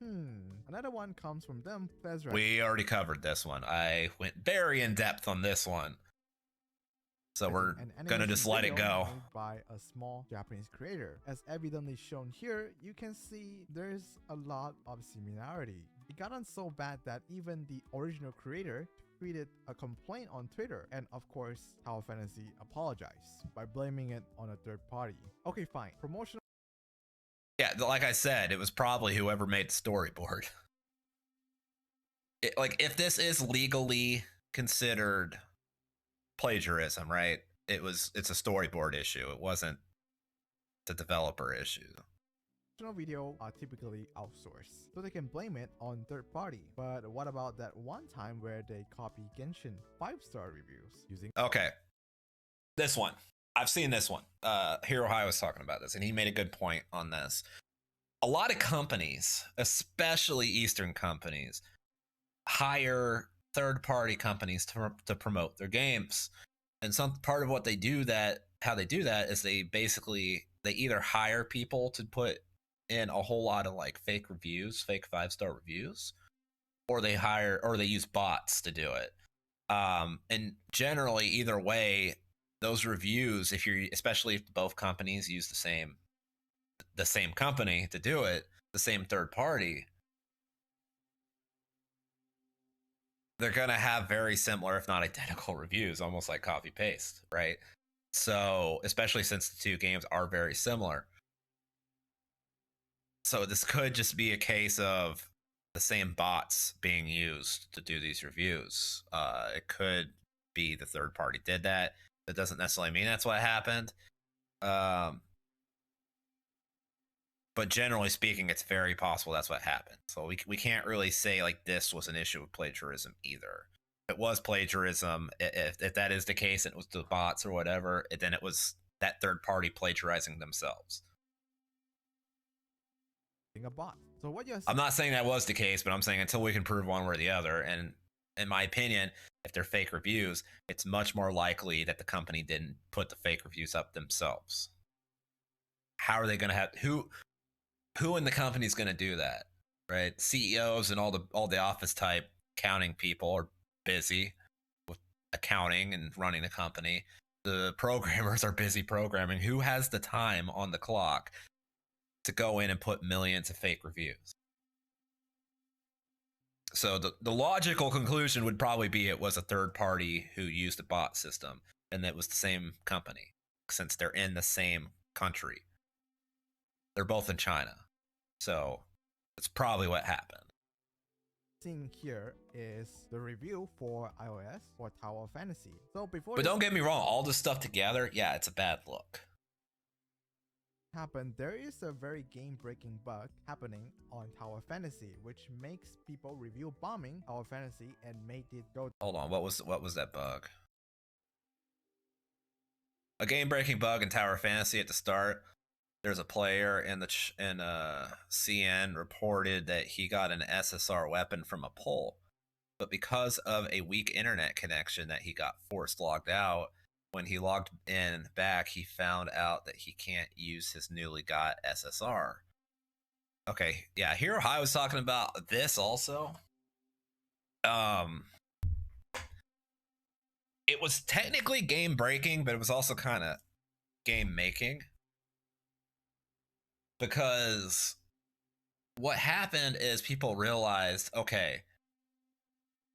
Another one comes from them. That's right. We already covered this one. I went very in depth on this one. So we're gonna just let it go. Made by a small Japanese creator. As evidently shown here, you can see there's a lot of similarity. It got on so bad that even the original creator tweeted a complaint on Twitter, and of course, Tower Fantasy apologized by blaming it on a third party. Okay, fine. Promotional. Yeah, like I said, it was probably whoever made the storyboard. Like, if this is legally considered plagiarism, right? It's a storyboard issue. It wasn't the developer issue. Video are typically outsourced, so they can blame it on third party. But what about that one time where they copy Genshin 5-star reviews using... Okay, this one. I've seen this one. Hero High was talking about this, and he made a good point on this. A lot of companies, especially Eastern companies, hire third-party companies to promote their games. And some part of what they do how they do that is they either hire people to put in a whole lot of like fake reviews, fake 5-star reviews, or they use bots to do it. And generally, either way, those reviews, especially if both companies use the same company to do it, the same third party, they're going to have very similar, if not identical, reviews, almost like copy paste, right? So, especially since the two games are very similar. So this could just be a case of the same bots being used to do these reviews. It could be the third party did that. That doesn't necessarily mean that's what happened. But generally speaking, it's very possible that's what happened. So we can't really say like this was an issue with plagiarism either. If it was plagiarism, if that is the case, and it was the bots or whatever, then it was that third party plagiarizing themselves. A bot. So what you're saying... I'm not saying that was the case, but I'm saying until we can prove one way or the other, and in my opinion, if they're fake reviews, it's much more likely that the company didn't put the fake reviews up themselves. How are they going to have who in the company is going to do that, right? CEOs and all the office type accounting people are busy with accounting and running the company. The programmers are busy programming. Who has the time on the clock to go in and put millions of fake reviews? So the logical conclusion would probably be it was a third party who used a bot system, and that was the same company, since they're in the same country. They're both in China. So that's probably what happened. Seeing here is the review for iOS for Tower Fantasy. So before... But don't get me wrong, all this stuff together, yeah, it's a bad look. Happened, there is a very game-breaking bug happening on Tower Fantasy, which makes people review bombing Tower Fantasy and made it go... Hold on, what was that bug? A game-breaking bug in Tower Fantasy at the start. There's a player in CN reported that he got an SSR weapon from a pull, but because of a weak internet connection that he got forced logged out, when he logged in back, he found out that he can't use his newly got SSR. Okay, yeah, Hero High was talking about this also. It was technically game breaking, but it was also kind of game making. Because what happened is people realized, okay,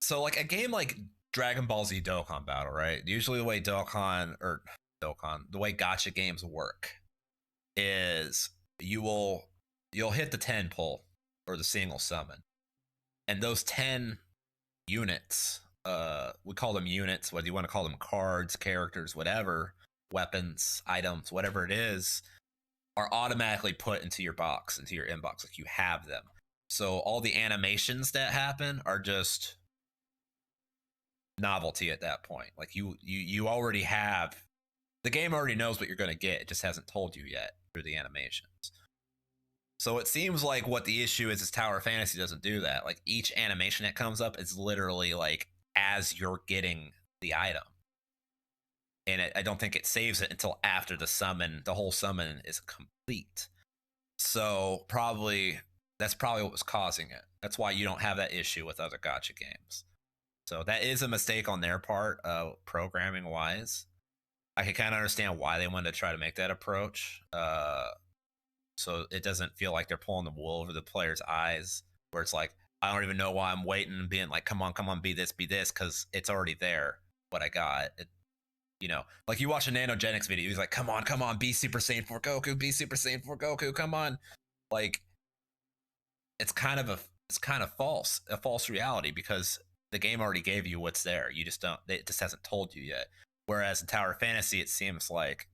so like a game like Dragon Ball Z Dokkan Battle, right? Usually the way the way gacha games work is you'll hit the 10 pull or the single summon. And those 10 units, we call them units, whether you want to call them cards, characters, whatever, weapons, items, whatever it is, are automatically put into your box, into your inbox, like you have them. So all the animations that happen are just novelty at that point. Like you already have, the game already knows what you're going to get, it just hasn't told you yet through the animations. So it seems like what the issue is Tower Fantasy doesn't do that. Like each animation that comes up is literally like as you're getting the item. And I don't think it saves it until after the whole summon is complete. So that's probably what was causing it. That's why you don't have that issue with other gacha games. So that is a mistake on their part, programming wise. I can kind of understand why they wanted to try to make that approach. So it doesn't feel like they're pulling the wool over the player's eyes, where it's like, I don't even know why I'm waiting and being like, come on, be this, because it's already there. What I got, you know, like you watch a Nanogenics video, he's like, come on, be Super Saiyan 4 Goku, be Super Saiyan 4 Goku, come on. Like, it's kind of a false reality, because the game already gave you what's there. You just don't, it just hasn't told you yet. Whereas in Tower of Fantasy, it seems like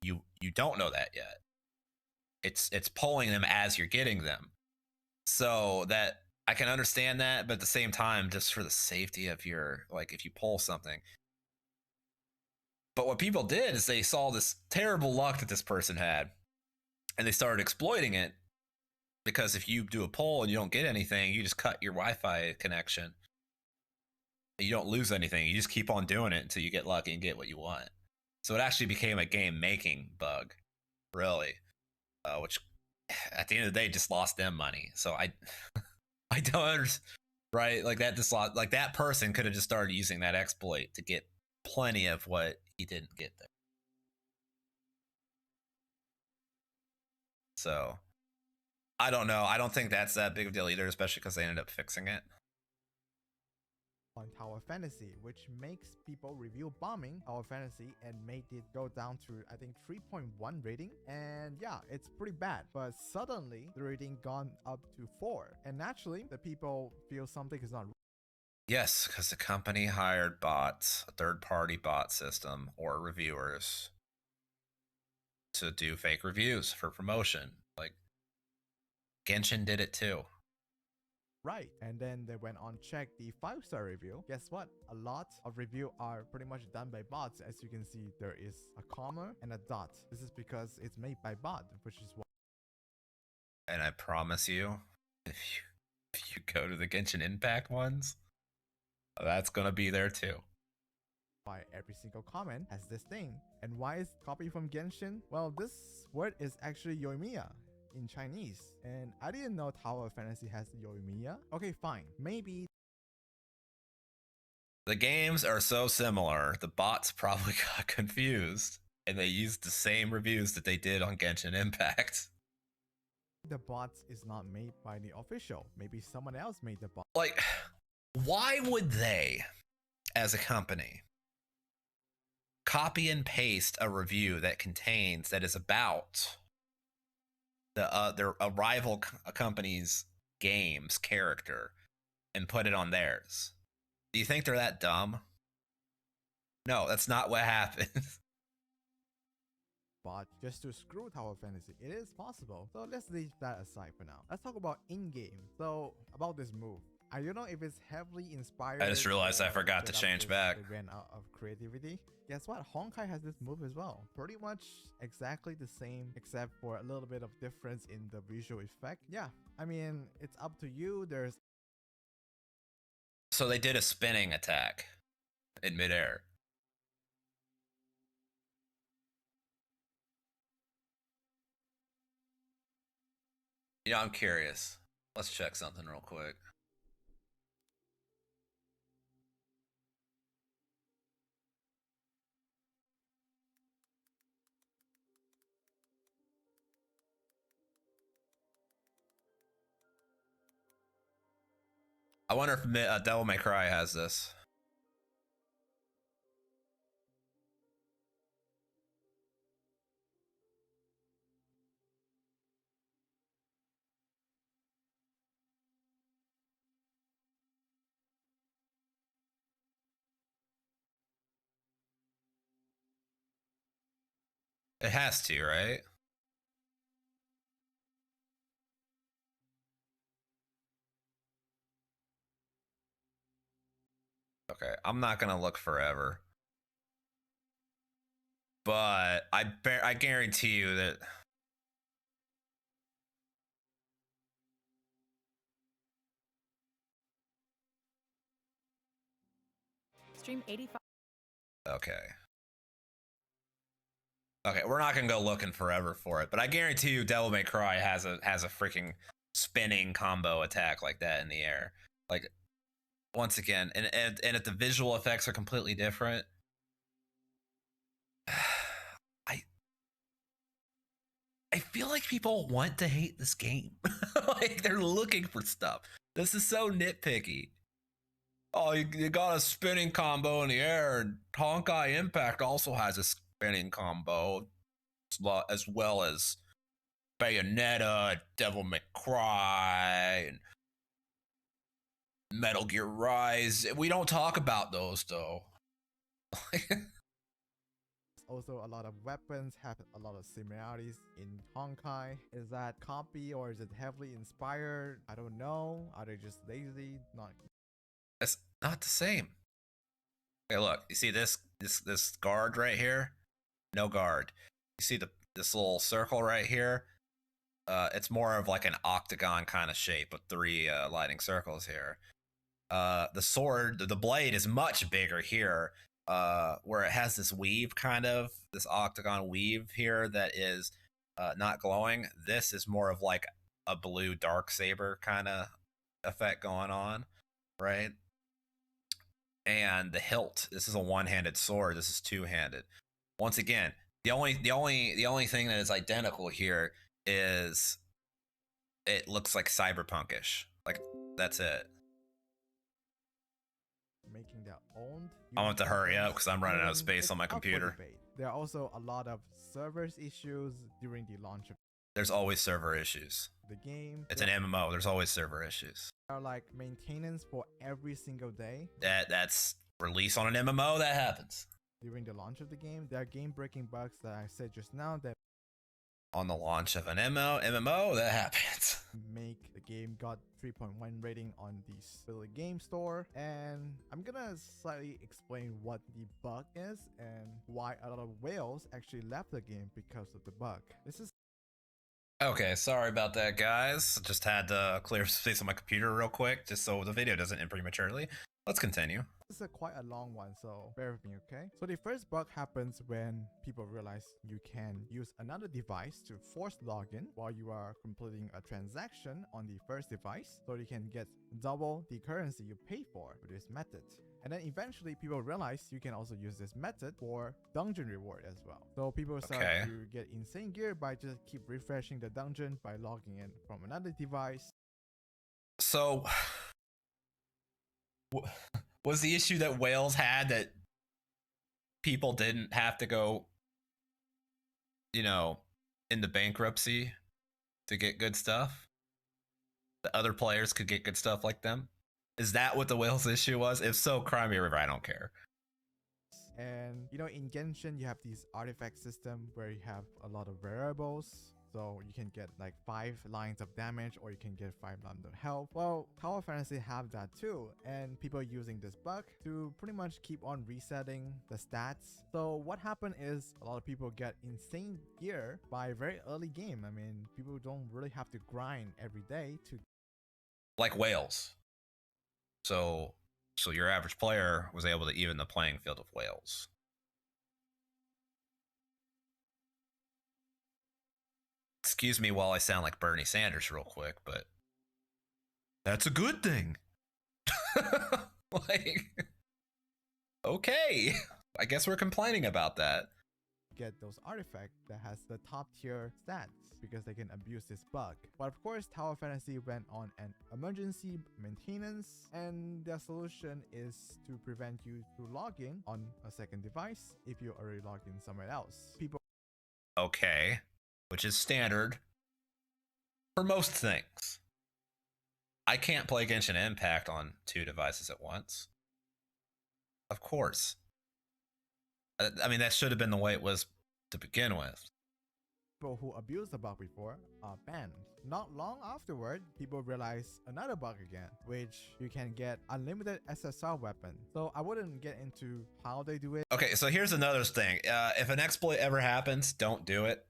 you don't know that yet. It's pulling them as you're getting them. So that I can understand that, but at the same time, just for the safety of your, like, if you pull something. But what people did is they saw this terrible luck that this person had, and they started exploiting it, because if you do a pull and you don't get anything, you just cut your Wi-Fi connection. You don't lose anything. You just keep on doing it until you get lucky and get what you want. So it actually became a game-making bug, really, which at the end of the day just lost them money. So I don't understand, right? Like that just lost, like that person could have just started using that exploit to get plenty of what he didn't get there. So I don't know. I don't think that's that big of a deal either, especially because they ended up fixing it. On Tower Fantasy, which makes people review bombing Tower Fantasy and made it go down to, I think, 3.1 rating. And yeah, it's pretty bad. But suddenly, the rating gone up to 4. And naturally, the people feel something is not. Yes, because the company hired bots, a third-party bot system, or reviewers to do fake reviews for promotion. Like, Genshin did it too. Right. And then they went on check the 5-star review. Guess what? A lot of review are pretty much done by bots. As you can see, there is a comma and a dot. This is because it's made by bot, which is why. And I promise you, if you go to the Genshin Impact ones, that's gonna be there too. Why every single comment has this thing. And why is copy from Genshin? Well, this word is actually Yoimiya in Chinese. And I didn't know Tower of Fantasy has Yoimiya. Okay, fine. Maybe. The games are so similar, the bots probably got confused, and they used the same reviews that they did on Genshin Impact. The bot is not made by the official. Maybe someone else made the bot. Like, why would they, as a company, copy and paste a review that is about a rival company's game's character and put it on theirs? Do you think they're that dumb? No, that's not what happened. Bot just to screw Tower Fantasy. It is possible. So let's leave that aside for now. Let's talk about in-game. So about this move. I don't know if it's heavily inspired. I just realized I forgot to change back. They ran out of creativity. Guess what? Honkai has this move as well. Pretty much exactly the same, except for a little bit of difference in the visual effect. Yeah, I mean, it's up to you. So they did a spinning attack in midair. You know, I'm curious. Let's check something real quick. I wonder if Devil May Cry has this. It has to, right? Okay, I'm not gonna look forever, but I guarantee you that Stream 85. okay. Okay, we're not gonna go looking forever for it, but I guarantee you Devil May Cry has a freaking spinning combo attack like that in the air. Like, once again, and if the visual effects are completely different, I feel like people want to hate this game. Like, they're looking for stuff. This is so nitpicky. Oh, you got a spinning combo in the air, and Honkai Impact also has a spinning combo, as well as Bayonetta, Devil May Cry, and Metal Gear Rise. We don't talk about those though. Also, a lot of weapons have a lot of similarities in Honkai. Is that copy or is it heavily inspired? I don't know. Are they just lazy? Not. It's not the same. Okay, look, you see this guard right here? No guard. You see this little circle right here? It's more of like an octagon kind of shape with 3 lighting circles here. The sword, the blade is much bigger here, where it has this weave this octagon weave here that is not glowing. This is more of like a blue dark saber kind of effect going on, right? And the hilt, this is a one-handed sword, this is two-handed. Once again, the only thing that is identical here is it looks like cyberpunkish. Like, that's it. Making their own. I want to hurry up because I'm running out of space on my It's up for computer. debate. There are also a lot of servers issues during the launch of There's always server issues. the game. It's an MMO. There's always server issues. There are like maintenance for every single day. That's release on an MMO. That happens. During the launch of the game, there are game-breaking bugs that I said just now that On the launch of an MMO, that happens. make the game got 3.1 rating on the Silly Game Store, and I'm gonna slightly explain what the bug is and why a lot of whales actually left the game because of the bug. This is Okay, sorry about that, guys. Just had to clear space on my computer real quick, just so the video doesn't end prematurely. Let's continue. This is quite a long one, so bear with me, okay? So the first bug happens when people realize you can use another device to force login while you are completing a transaction on the first device, so you can get double the currency you pay for with this method. And then eventually people realize you can also use this method for dungeon reward as well. So people start to get insane gear by just keep refreshing the dungeon by logging in from another device. So, was the issue that whales had that people didn't have to go, into bankruptcy to get good stuff? The other players could get good stuff like them? Is that what the whales issue was? If so, cry me a river, I don't care. And in Genshin you have this artifact system where you have a lot of variables. So you can get like 5 lines of damage or you can get 5 lines of health. Well, Tower Fantasy have that too, and people are using this bug to pretty much keep on resetting the stats. So what happened is a lot of people get insane gear by a very early game. I mean, people don't really have to grind every day to Like whales. So your average player was able to even the playing field of whales. Excuse me while I sound like Bernie Sanders real quick, but that's a good thing. Okay. I guess we're complaining about that. get those artifacts that has the top tier stats because they can abuse this bug. But of course, Tower Fantasy went on an emergency maintenance, and their solution is to prevent you to log in on a second device if you already logged in somewhere else. People Okay. Which is standard for most things. I can't play Genshin Impact on 2 devices at once. Of course. I mean, that should have been the way it was to begin with. who abused the bug before are banned. Not long afterward, people realize another bug again, which you can get unlimited SSR weapon. So I wouldn't get into how they do it. Okay, so here's another thing. If an exploit ever happens, don't do it.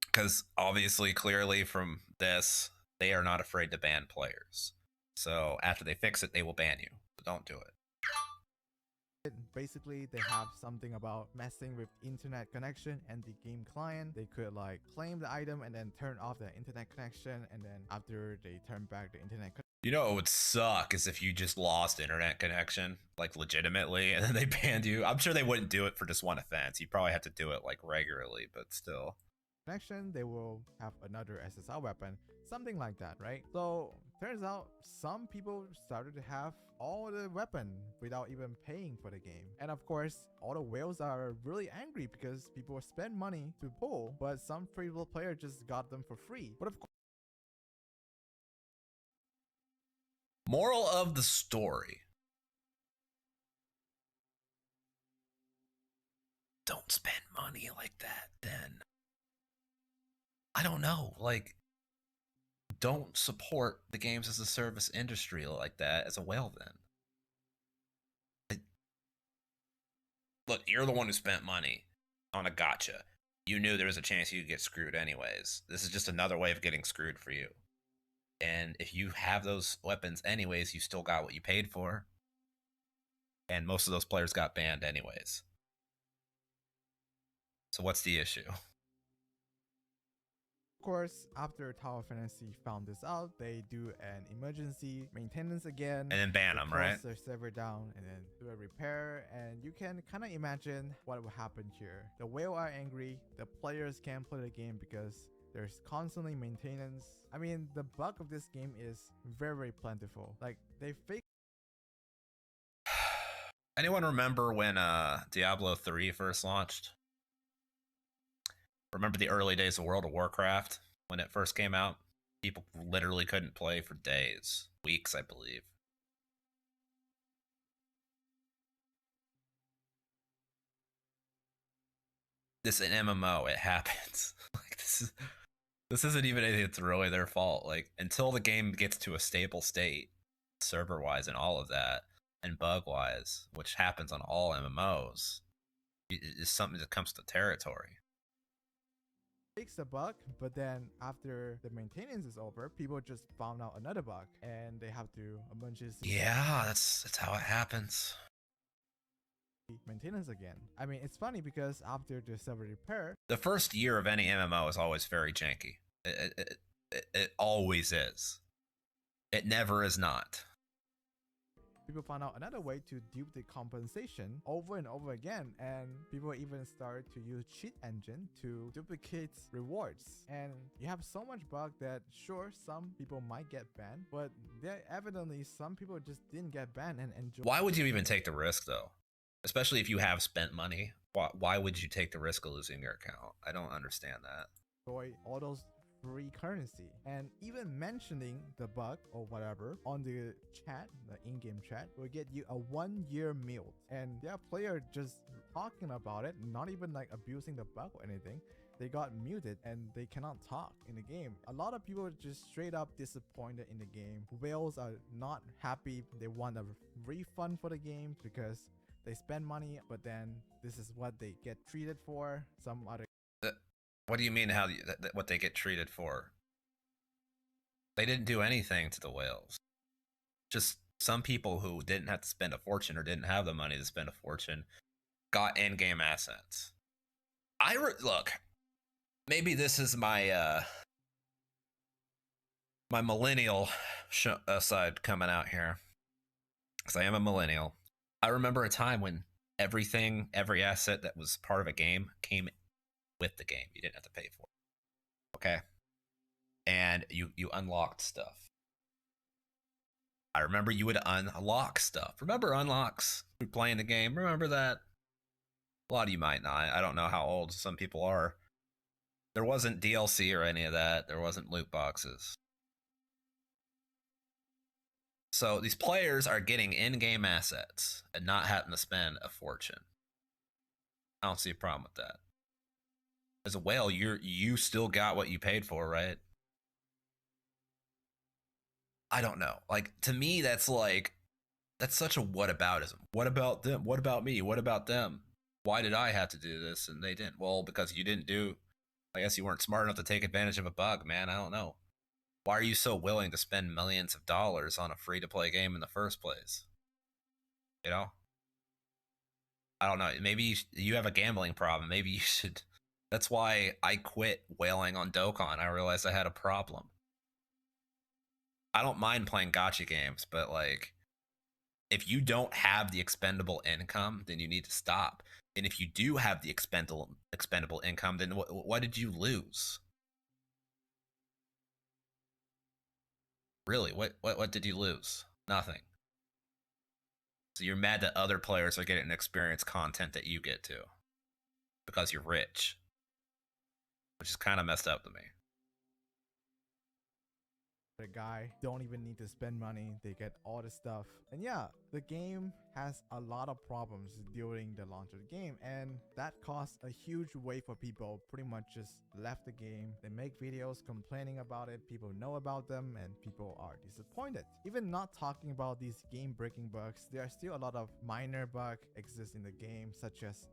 Because obviously, clearly from this, they are not afraid to ban players. So after they fix it, they will ban you. But don't do it. Basically, they have something about messing with internet connection and the game client. They could like claim the item and then turn off the internet connection, and then after they turn back the internet connection. You know what would suck is if you just lost internet connection, like legitimately, and then they banned you. I'm sure they wouldn't do it for just one offense. You probably have to do it like regularly, but still. They will have another SSR weapon, something like that, right? So Turns out some people started to have all the weapon without even paying for the game. And of course, all the whales are really angry because people spend money to pull, but some free-to-play player just got them for free. But of course, Moral of the story. Don't spend money like that, then. I don't know, like, don't support the games as a service industry like that as a whale, then. Look, you're the one who spent money on a gotcha. You knew there was a chance you could get screwed anyways. This is just another way of getting screwed for you. And if you have those weapons anyways, you still got what you paid for. And most of those players got banned anyways. So what's the issue? Of course, after Tower Fantasy found this out, they do an emergency maintenance again. And then ban them, right? Close their server down and then do a repair. And you can kind of imagine what will happen here. The whale are angry. The players can't play the game because there's constantly maintenance. I mean, the bug of this game is very, very plentiful. Like, they fake. Anyone remember when Diablo 3 first launched? Remember the early days of World of Warcraft when it first came out? People literally couldn't play for days, weeks, I believe. This is an MMO, it happens. Like this isn't even anything that's really their fault. Like, until the game gets to a stable state, server-wise and all of that, and bug-wise, which happens on all MMOs, it's something that comes to the territory. Fix the bug, but then after the maintenance is over, people just found out another bug and they have to emergency. Yeah, that's how it happes. Maintenance again. I mean, it's funny because after the server repair, the first year of any MMO is always very janky. It always is. It never is not. people found out another way to dupe the compensation over and over again, and people even started to use cheat engine to duplicate rewards. And you have so much bug that sure, some people might get banned, but there evidently some people just didn't get banned and enjoy. Why would you even take the risk though? Especially if you have spent money. Why would you take the risk of losing your account? I don't understand that. All those free currency, and even mentioning the bug or whatever on the chat, the in-game chat, will get you a 1-year meal. And there are players just talking about it, not even like abusing the bug or anything. They got muted and they cannot talk in the game. A lot of people are just straight up disappointed in the game. Whales are not happy. They want a refund for the game because they spend money, but then this is what they get treated for. Some other. What do you mean what they get treated for? They didn't do anything to the whales. Just some people who didn't have to spend a fortune or didn't have the money to spend a fortune got in-game assets. Look, maybe this is my my millennial side coming out here, because I am a millennial. I remember a time when every asset that was part of a game came with the game. You didn't have to pay for it. Okay? And you unlocked stuff. I remember you would unlock stuff. Remember unlocks? You're playing the game. Remember that? A lot of you might not. I don't know how old some people are. There wasn't DLC or any of that. There wasn't loot boxes. So these players are getting in-game assets and not having to spend a fortune. I don't see a problem with that. As a whale, you still got what you paid for, right? I don't know. Like, to me, that's such a whataboutism. What about them? What about me? What about them? Why did I have to do this and they didn't? Well, because you didn't do. I guess you weren't smart enough to take advantage of a bug, man. I don't know. Why are you so willing to spend millions of dollars on a free-to-play game in the first place? You know? I don't know. Maybe you have a gambling problem. Maybe you should. That's why I quit whaling on Dokkan. I realized I had a problem. I don't mind playing gacha games, but like, if you don't have the expendable income, then you need to stop. And if you do have the expendable income, then what did you lose? Really? What did you lose? Nothing. So you're mad that other players are getting experience content that you get to because you're rich, which is kind of messed up to me. The guy don't even need to spend money, they get all the stuff. And yeah, the game has a lot of problems during the launch of the game, and that caused a huge wave for people pretty much just left the game. They make videos complaining about it, people know about them, and people are disappointed. Even not talking about these game breaking bugs, there are still a lot of minor bugs exist in the game, such as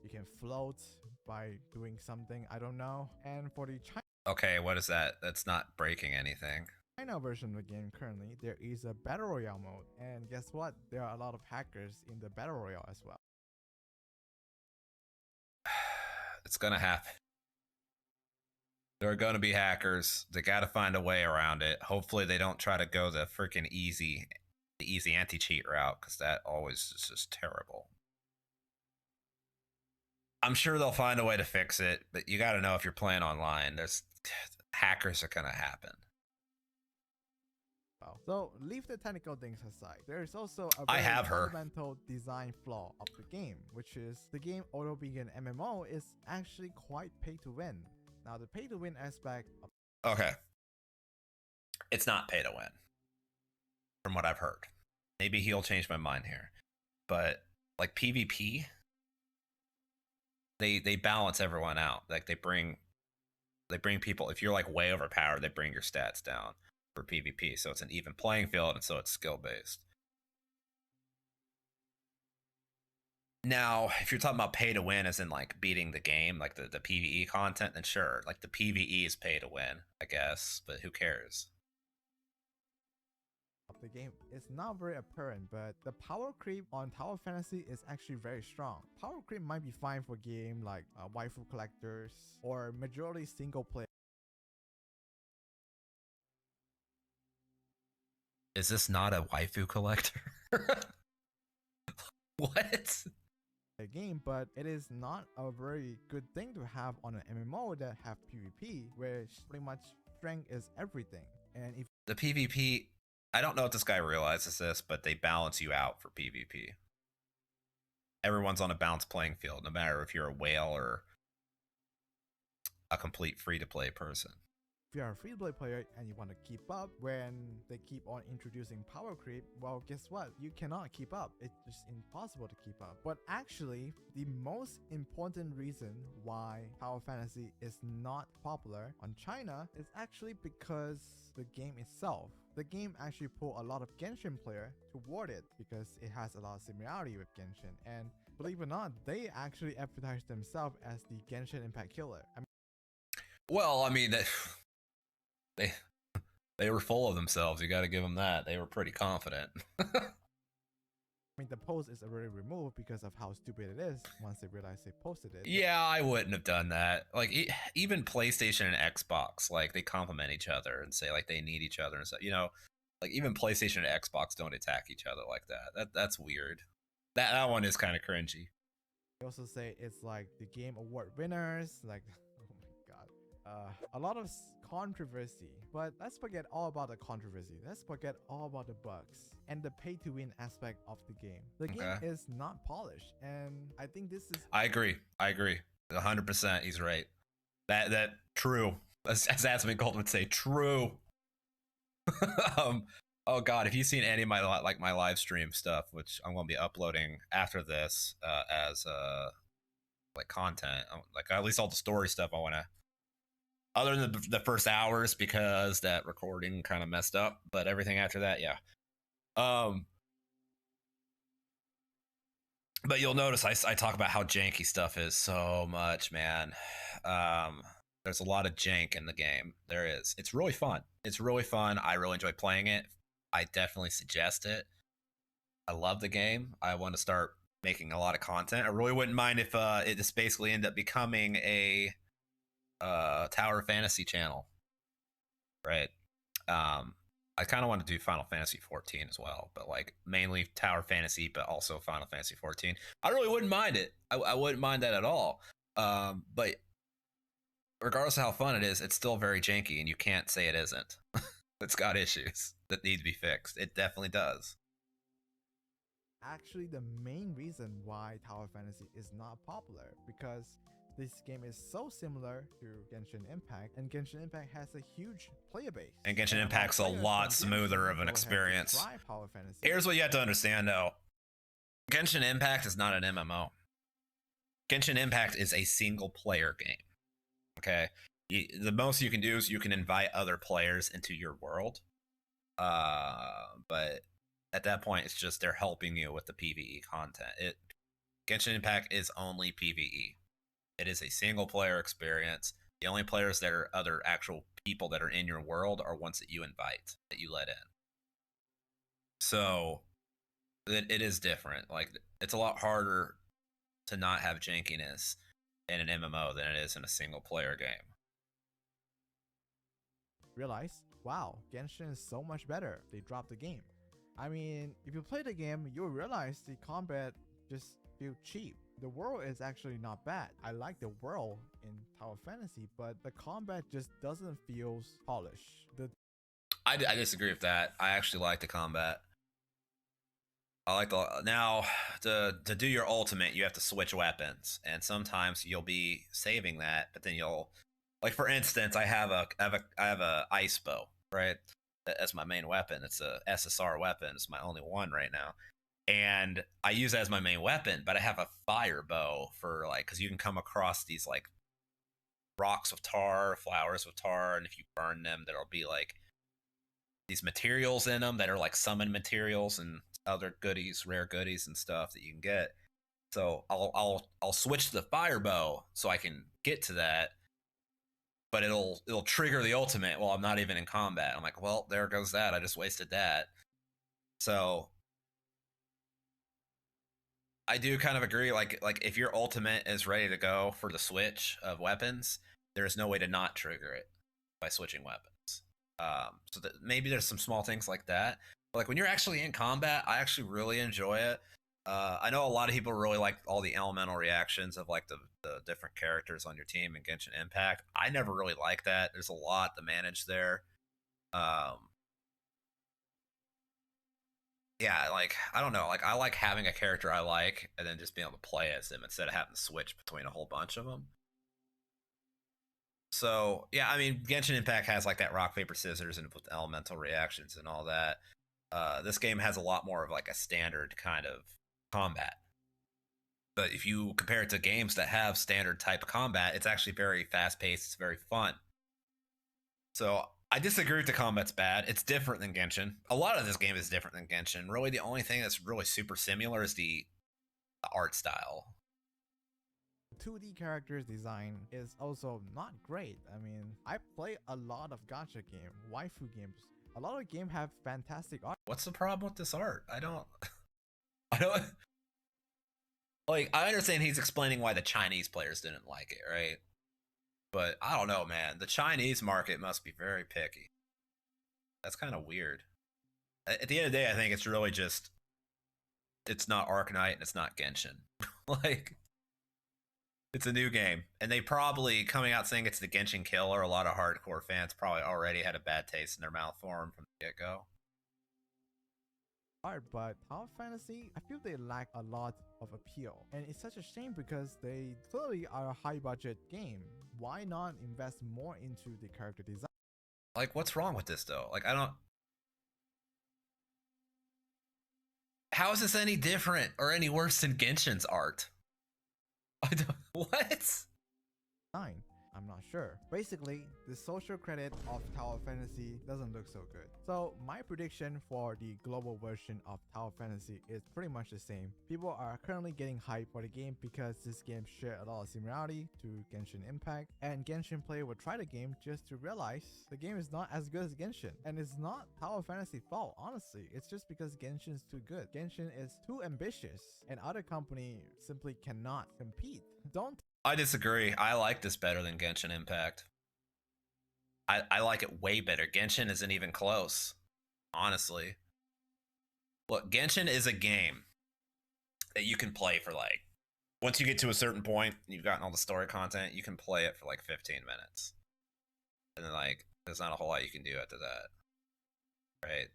you can float by doing something, I don't know. And for the Okay, what is that? That's not breaking anything. China version of the game currently, there is a battle royale mode, and guess what? There are a lot of hackers in the battle royale as well. It's gonna happen. There are gonna be hackers. They gotta find a way around it. Hopefully they don't try to go the freaking easy anti-cheat route, because that always is just terrible. I'm sure they'll find a way to fix it, but you gotta know if you're playing online, there's hackers are gonna happen. So leave the technical things aside. There is also a I very have her. fundamental design flaw of the game, which is the game, although being an MMO, is actually quite pay to win. Now the pay to win aspect of Okay. It's not pay to win, from what I've heard. Maybe he'll change my mind here. But like PvP, they balance everyone out. Like they bring people, if you're like way overpowered, they bring your stats down for PvP. So it's an even playing field, and so it's skill based. Now, if you're talking about pay to win as in like beating the game, like the PvE content, then sure. Like the PvE is pay to win, I guess, but who cares? the game is not very apparent, but the power creep on Tower Fantasy is actually very strong. Power creep might be fine for game like waifu collectors or majority single player. Is this not a waifu collector? What? A game, but it is not a very good thing to have on an MMO that have PvP, where pretty much strength is everything. And if The PvP, I don't know if this guy realizes this, but they balance you out for PvP. Everyone's on a balanced playing field, no matter if you're a whale or a complete free-to-play person. if you're a free-to-play player and you want to keep up when they keep on introducing power creep, well, guess what? You cannot keep up. It's just impossible to keep up. But actually, the most important reason why Tower Fantasy is not popular on China is actually because the game itself. The game actually pulled a lot of Genshin player toward it because it has a lot of similarity with Genshin. And believe it or not, they actually advertise themselves as the Genshin Impact Killer. Well, I mean, they were full of themselves. You got to give them that. They were pretty confident. I mean, the post is already removed because of how stupid it is once they realize they posted it. Yeah, I wouldn't have done that. Like, even PlayStation and Xbox, like, they complement each other and say, like, they need each other and stuff. You know, like, even PlayStation and Xbox don't attack each other like that. That's weird. That one is kind of cringy. They also say it's like the Game Award winners, like, oh my god. A lot of controversy, but let's forget all about the controversy. Let's forget all about the bugs and the pay to win aspect of the game. The game is not polished, and I think this is... I agree. 100%. He's right. That true. As Asmin Gold would say, true. Oh god, if you've seen any of my my live stream stuff, which I'm going to be uploading after this as like content, like at least all the story stuff I want to, other than the first hours because that recording kind of messed up, but everything after that, yeah. But you'll notice I talk about how janky stuff is so much, man. There's a lot of jank in the game. There is. It's really fun. I really enjoy playing it. I definitely suggest it. I love the game. I want to start making a lot of content. I really wouldn't mind if it just basically ended up becoming a Tower Fantasy channel, right? I kind of want to do Final Fantasy 14 as well, but like mainly Tower Fantasy, but also Final Fantasy 14. I really wouldn't mind it. I wouldn't mind that at all. But regardless of how fun it is, it's still very janky, and you can't say it isn't. It's got issues that need to be fixed. It definitely does. Actually, the main reason why Tower Fantasy is not popular because this game is so similar to Genshin Impact, and Genshin Impact has a huge player base. And Genshin lot of Impact's a players lot from smoother Genshin of an go ahead to experience. try Tower Fantasy. Here's what you have to understand though. Genshin Impact is not an MMO. Genshin Impact is a single player game. Okay? The most you can do is you can invite other players into your world. But at that point, it's just they're helping you with the PvE content. Genshin Impact is only PvE. It is a single player experience. The only players that are other actual people that are in your world are ones that you invite, that you let in. So it is different. Like, it's a lot harder to not have jankiness in an MMO than it is in a single player game. Realize, wow, Genshin is so much better. They dropped the game. I mean, if you play the game, you'll realize the combat just feels cheap. The world is actually not bad. I like the world in Tower Fantasy, but the combat just doesn't feel polished. I disagree with that. I actually like the combat. I like now to do your ultimate, you have to switch weapons, and sometimes you'll be saving that, but then you'll, like, for instance, I have a ice bow, right? That's my main weapon. It's a SSR weapon. It's my only one right now, and I use that as my main weapon. But I have a fire bow for, like, because you can come across these, like, rocks of tar, flowers of tar, and if you burn them, there'll be, like, these materials in them that are like summon materials and other goodies, rare goodies and stuff that you can get. So I'll switch to the fire bow so I can get to that, but it'll trigger the ultimate while I'm not even in combat. I'm like, well, there goes that. I just wasted that. So I do kind of agree. Like if your ultimate is ready to go for the switch of weapons, there's no way to not trigger it by switching weapons. So that maybe there's some small things like that. But like when you're actually in combat, I actually really enjoy it. I know a lot of people really like all the elemental reactions of like the different characters on your team in Genshin Impact. I never really like that. There's a lot to manage there. Yeah, like I don't know. Like I like having a character I like and then just being able to play as them instead of having to switch between a whole bunch of them. So yeah, I mean, Genshin Impact has like that rock paper scissors and with elemental reactions and all that. This game has a lot more of like a standard kind of combat. But if you compare it to games that have standard type combat, it's actually very fast paced. It's very fun. So I disagree with the combat's bad. It's different than Genshin. A lot of this game is different than Genshin. Really, the only thing that's really super similar is the art style. 2D characters design is also not great. I mean, I play a lot of gacha game, waifu games. A lot of games have fantastic art. What's the problem with this art? I don't like, I understand he's explaining why the Chinese players didn't like it, right? But I don't know, man. The Chinese market must be very picky. That's kind of weird. At the end of the day, I think it's really just, it's not Arknight and it's not Genshin. Like, it's a new game, and they probably, coming out saying it's the Genshin killer, a lot of hardcore fans probably already had a bad taste in their mouth for him from the get-go. But Tower Fantasy, I feel they lack a lot of appeal, and it's such a shame because they clearly are a high-budget game. Why not invest more into the character design? Like, what's wrong with this though? Like, I don't. How is this any different or any worse than Genshin's art? I don't. What? I'm not sure. Basically, the social credit of Tower Fantasy doesn't look so good. So my prediction for the global version of Tower Fantasy is pretty much the same. People are currently getting hyped for the game because this game shares a lot of similarity to Genshin Impact, and Genshin player will try the game just to realize the game is not as good as Genshin. And it's not Tower Fantasy's fault, honestly. It's just because Genshin is too good. Genshin is too ambitious, and other company simply cannot compete. I disagree. I like this better than Genshin Impact. I like it way better. Genshin isn't even close, honestly. Look, Genshin is a game that you can play for like, once you get to a certain point, you've gotten all the story content, you can play it for like 15 minutes. And then like, there's not a whole lot you can do after that. right?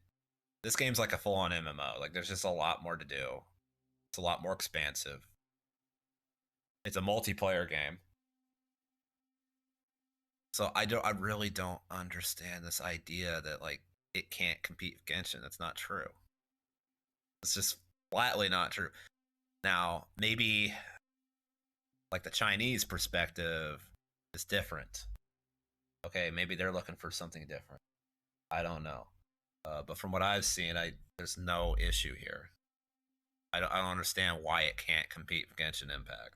This game's like a full-on MMO. Like, there's just a lot more to do. It's a lot more expansive. It's a multiplayer game. So I really don't understand this idea that like it can't compete with Genshin. That's not true. It's just flatly not true. Now, maybe like the Chinese perspective is different. Okay, maybe they're looking for something different. I don't know. But from what I've seen, there's no issue here. I don't understand why it can't compete with Genshin Impact.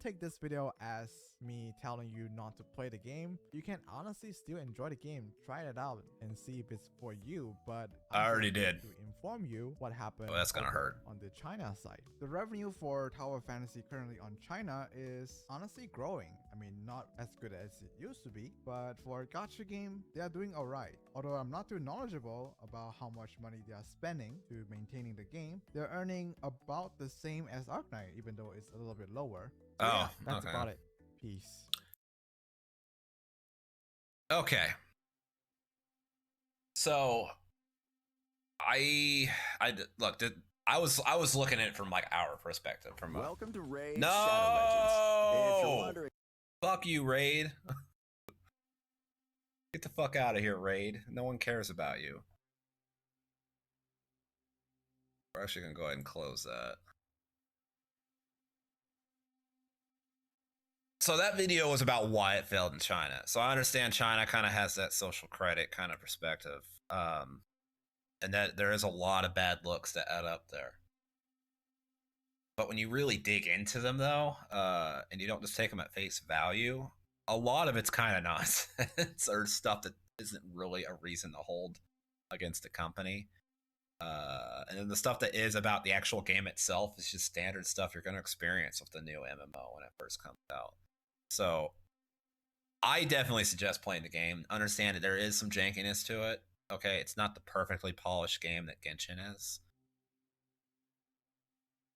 Take this video as me telling you not to play the game. You can honestly still enjoy the game, try it out, and see if it's for you, but I already I'm here did. to inform you what happened Oh, that's gonna over hurt. on the China side. The revenue for Tower of Fantasy currently on China is honestly growing. I mean, not as good as it used to be, but for a gacha game, they are doing alright. Although I'm not too knowledgeable about how much money they are spending to maintaining the game, they're earning about the same as Arknight, even though it's a little bit lower. So Oh, yeah, that's okay. about it. Peace. Okay. So I was looking at it from like our perspective. From Welcome to Raid No! Shadow Legends. If you're wondering, fuck you, Raid. Get the fuck out of here, Raid. No one cares about you. We're actually gonna go ahead and close that. So that video was about why it failed in China. So I understand China kind of has that social credit kind of perspective. And that there is a lot of bad looks that add up there. But when you really dig into them, though, and you don't just take them at face value, a lot of it's kind of nonsense or stuff that isn't really a reason to hold against a company. And then the stuff that is about the actual game itself is just standard stuff you're going to experience with the new MMO when it first comes out. So I definitely suggest playing the game. Understand that there is some jankiness to it. Okay, it's not the perfectly polished game that Genshin is.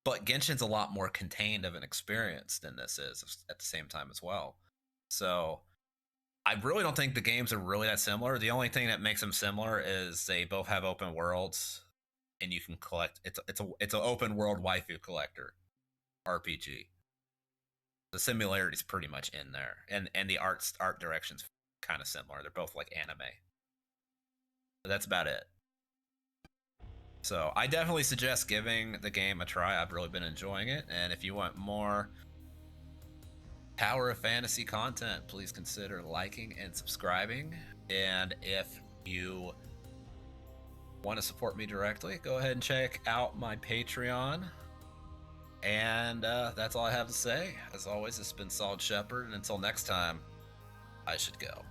But Genshin's a lot more contained of an experience than this is at the same time as well. So I really don't think the games are really that similar. The only thing that makes them similar is they both have open worlds and you can collect. It's an open world waifu collector RPG. The similarity's pretty much in there, and the art direction's kind of similar. They're both like anime. But that's about it. So I definitely suggest giving the game a try. I've really been enjoying it, and if you want more Tower of Fantasy content, please consider liking and subscribing. And if you want to support me directly, go ahead and check out my Patreon. And that's all I have to say. As always, it's been Solid Shepard, and until next time, I should go.